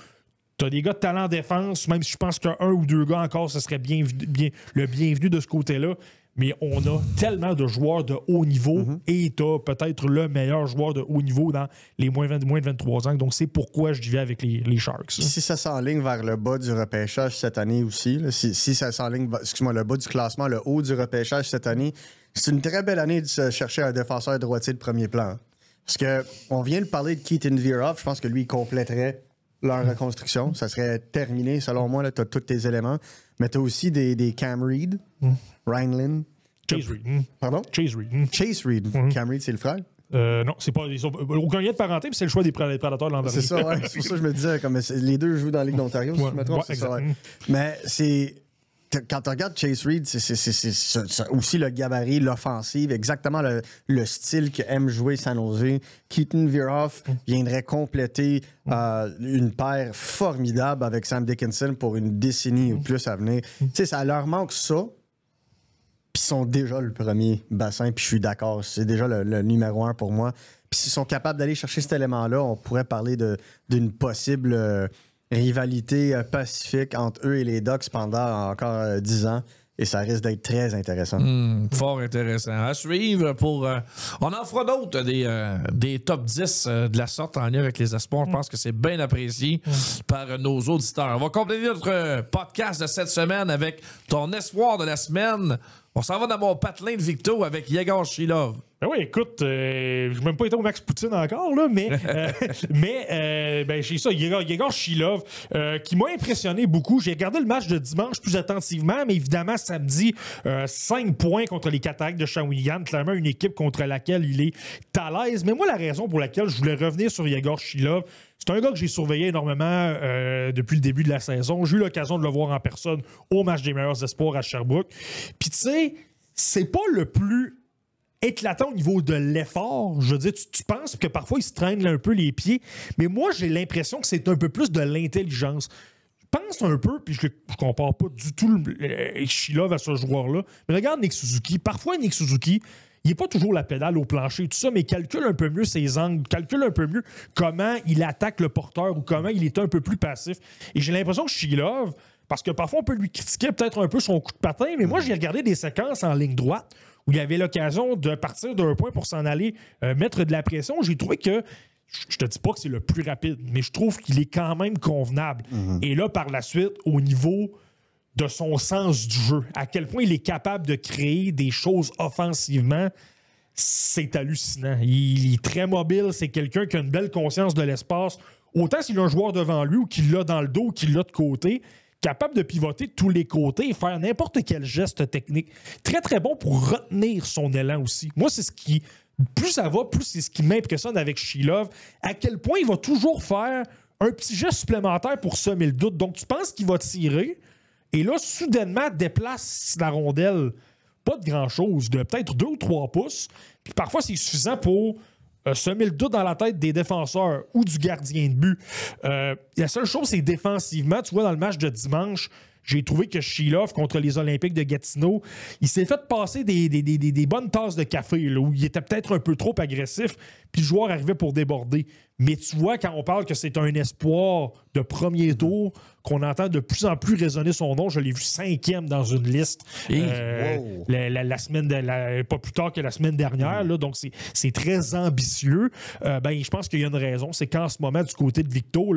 T'as des gars de talent en défense, même si je pense qu'un ou deux gars encore, ce serait le bienvenu de ce côté-là. Mais on a tellement de joueurs de haut niveau et t'as peut-être le meilleur joueur de haut niveau dans les moins de 23 ans. Donc, c'est pourquoi je vais avec les Sharks. Si ça s'enligne vers le bas du repêchage cette année aussi, là, si ça s'enligne, le bas du classement, le haut du repêchage cette année, c'est une très belle année de se chercher un défenseur droitier de premier plan. Parce qu'on vient de parler de Keaton Virov, je pense que lui, il compléterait leur reconstruction. Ça serait terminé, selon moi. Tu as tous tes éléments. Mais tu as aussi des Cam Reed, Ryan Lynn. Chase Reed. Pardon? Chase Reed. Chase Reed. Cam Reed, c'est le frère? Non, c'est pas. Aucun lien de parenté, mais c'est le choix des prédateurs de l'an dernier. C'est ça, ouais. C'est pour ça que je me disais, comme les deux jouent dans la Ligue d'Ontario, si je me trompe. C'est ça, ouais. Mais c'est. Quand tu regardes Chase Reed, c'est aussi le gabarit, l'offensive, exactement le style que aime jouer San Jose. Keaton Virov viendrait compléter une paire formidable avec Sam Dickinson pour une décennie ou plus à venir. Tu sais, ça leur manque ça. Puis ils sont déjà le premier bassin, puis je suis d'accord. C'est déjà le numéro 1 pour moi. Puis s'ils sont capables d'aller chercher cet élément-là, on pourrait parler d'une possible... rivalité pacifique entre eux et les Ducks pendant encore 10 ans. Et ça risque d'être très intéressant. Fort intéressant. À suivre pour... on en fera d'autres, des top 10 de la sorte en lien avec les espoirs. Je pense que c'est bien apprécié par nos auditeurs. On va compléter notre podcast de cette semaine avec ton espoir de la semaine. On s'en va dans mon patelin de Victo avec Yegor Shilov. Ben oui, écoute, je n'ai même pas été au Max Poutine encore, là, mais j'ai ça, Yegor Shilov, qui m'a impressionné beaucoup. J'ai regardé le match de dimanche plus attentivement, mais évidemment, samedi, 5 points contre les Cataractes de Shawinigan, clairement une équipe contre laquelle il est à l'aise. Mais moi, la raison pour laquelle je voulais revenir sur Yegor Shilov, c'est un gars que j'ai surveillé énormément depuis le début de la saison. J'ai eu l'occasion de le voir en personne au match des meilleurs espoirs à Sherbrooke. Puis tu sais, c'est pas le plus éclatant au niveau de l'effort. Je veux dire, tu penses que parfois il se traîne un peu les pieds, mais moi j'ai l'impression que c'est un peu plus de l'intelligence. Je pense un peu, puis je compare pas du tout Shilov à ce joueur-là, mais regarde Nick Suzuki. Parfois Nick Suzuki, il n'est pas toujours la pédale au plancher, tout ça, mais calcule un peu mieux ses angles, calcule un peu mieux comment il attaque le porteur ou comment il est un peu plus passif. Et j'ai l'impression que Shilov, parce que parfois on peut lui critiquer peut-être un peu son coup de patin, mais moi j'ai regardé des séquences en ligne droite où il avait l'occasion de partir d'un point pour s'en aller mettre de la pression. J'ai trouvé que Je te dis pas que c'est le plus rapide, mais je trouve qu'il est quand même convenable. Et là, par la suite, au niveau de son sens du jeu, à quel point il est capable de créer des choses offensivement, c'est hallucinant. Il est très mobile, c'est quelqu'un qui a une belle conscience de l'espace. Autant s'il a un joueur devant lui ou qu'il l'a dans le dos ou qu'il l'a de côté, capable de pivoter de tous les côtés et faire n'importe quel geste technique. Très, très bon pour retenir son élan aussi. Moi, c'est ce qui... Plus ça va, plus c'est ce qui m'impressionne avec Sheilov. À quel point il va toujours faire un petit geste supplémentaire pour semer le doute. Donc, tu penses qu'il va tirer et là, soudainement, déplace la rondelle. Pas de grand-chose, de peut-être 2 ou 3 pouces. Puis parfois, c'est suffisant pour semer le doute dans la tête des défenseurs ou du gardien de but. La seule chose, c'est défensivement. Tu vois, dans le match de dimanche, j'ai trouvé que Sheilov, contre les Olympiques de Gatineau, il s'est fait passer des bonnes tasses de café, là, où il était peut-être un peu trop agressif, puis le joueur arrivait pour déborder. Mais tu vois, quand on parle que c'est un espoir de premier tour, qu'on entend de plus en plus résonner son nom, je l'ai vu 5e dans une liste la semaine pas plus tard que la semaine dernière, là, donc c'est très ambitieux. Je pense qu'il y a une raison, c'est qu'en ce moment, du côté de Victo,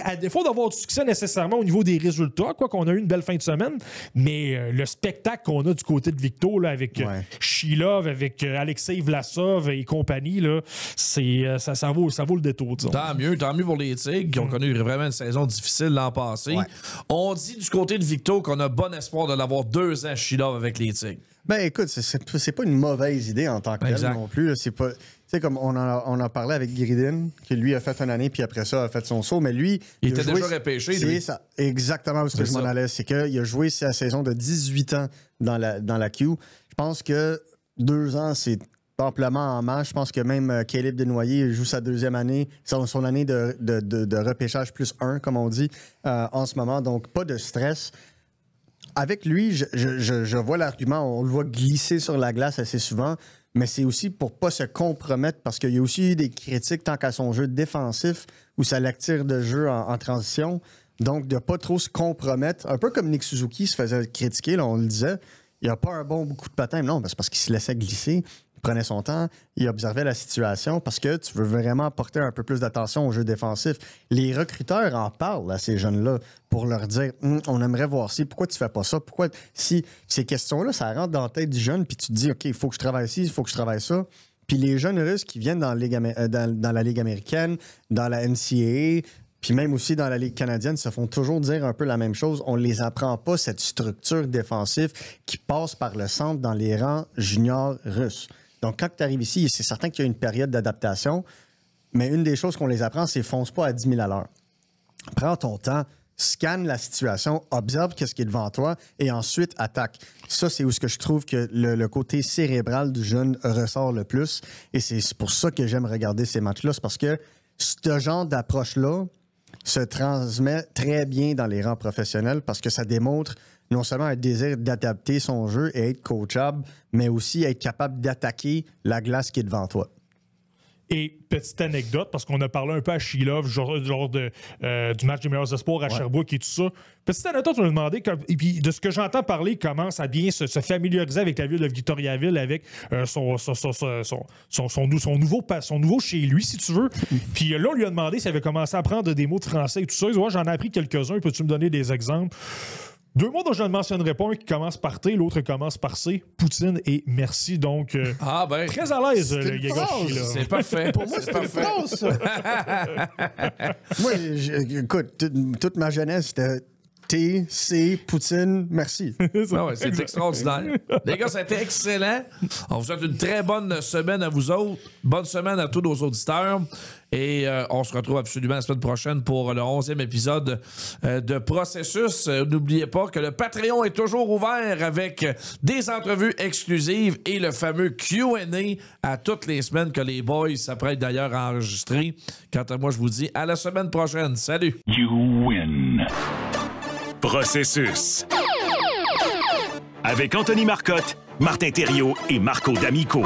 à défaut d'avoir du succès nécessairement au niveau des résultats, quoi qu'on a eu une belle fin de semaine, mais le spectacle qu'on a du côté de Victo, là, avec Sheilov, avec Alexei Vlasov et compagnie, là, ça vaut le détour, disons. Tant mieux pour les Tigres qui ont connu vraiment une saison difficile l'an passé. Ouais. On dit du côté de Victo qu'on a bon espoir de l'avoir 2 ans Sheilov avec les Tigres. Ben écoute, c'est pas une mauvaise idée en tant que telle non plus. Là. C'est pas... Tu sais, comme on a parlé avec Gridin, qui lui a fait une année, puis après ça a fait son saut, mais lui... Il était déjà repêché, lui. C'est ça, exactement où je m'en allais. C'est qu'il a joué sa saison de 18 ans dans la Q. Je pense que 2 ans, c'est amplement en masse. Je pense que même Caleb Desnoyers joue sa 2e année, son année de repêchage plus 1, comme on dit, en ce moment. Donc, pas de stress. Avec lui, je vois l'argument, on le voit glisser sur la glace assez souvent, mais c'est aussi pour pas se compromettre, parce qu'il y a aussi eu des critiques tant qu'à son jeu défensif, où ça l'attire de jeu en transition. Donc, de pas trop se compromettre. Un peu comme Nick Suzuki se faisait critiquer, là, on le disait. Il n'a pas un bon coup de patin. Non, c'est parce qu'il se laissait glisser. Il prenait son temps, il observait la situation parce que tu veux vraiment porter un peu plus d'attention au jeu défensif. Les recruteurs en parlent à ces jeunes-là pour leur dire on aimerait voir ci, pourquoi tu fais pas ça? Pourquoi si ces questions-là, ça rentre dans la tête du jeune, puis tu te dis OK, il faut que je travaille ci, il faut que je travaille ça. Puis les jeunes Russes qui viennent dans la Ligue américaine, dans la NCAA, puis même aussi dans la Ligue canadienne, se font toujours dire un peu la même chose. On ne les apprend pas, cette structure défensive qui passe par le centre dans les rangs juniors russes. Donc, quand tu arrives ici, c'est certain qu'il y a une période d'adaptation, mais une des choses qu'on les apprend, c'est fonce pas à 10 000 à l'heure. Prends ton temps, scanne la situation, observe qu'est-ce qui est devant toi et ensuite attaque. Ça, c'est où ce que je trouve que le côté cérébral du jeune ressort le plus. Et c'est pour ça que j'aime regarder ces matchs-là. C'est parce que ce genre d'approche-là se transmet très bien dans les rangs professionnels parce que ça démontre non seulement un désir d'adapter son jeu et être coachable, mais aussi être capable d'attaquer la glace qui est devant toi. Et petite anecdote, parce qu'on a parlé un peu à Sheilov, genre du match des meilleurs espoirs à Sherbrooke et tout ça. Petite anecdote, on a demandé, et puis de ce que j'entends parler, il commence à bien se familiariser avec la ville de Victoriaville, avec son nouveau chez lui, si tu veux. Puis là, on lui a demandé s'il avait commencé à apprendre des mots de français et tout ça. Il dit, j'en ai appris quelques-uns, peux-tu me donner des exemples? 2 mots dont je ne mentionnerai pas, un qui commence par T, l'autre commence par C, Poutine et merci. Donc, très à l'aise, le Yagoshi. C'est parfait. Pour moi, c'est une phrase, ça. Moi, écoute, toute ma jeunesse, c'était T, C, Poutine, merci. C'est extraordinaire. Les gars, c'était excellent. On vous souhaite une très bonne semaine à vous autres. Bonne semaine à tous nos auditeurs. Et on se retrouve absolument la semaine prochaine pour le 11e épisode de Processus. N'oubliez pas que le Patreon est toujours ouvert avec des entrevues exclusives et le fameux Q&A à toutes les semaines que les boys s'apprêtent d'ailleurs à enregistrer. Quant à moi, je vous dis à la semaine prochaine. Salut! You win. Processus. Avec Anthony Marcotte, Martin Thériault et Marco D'Amico.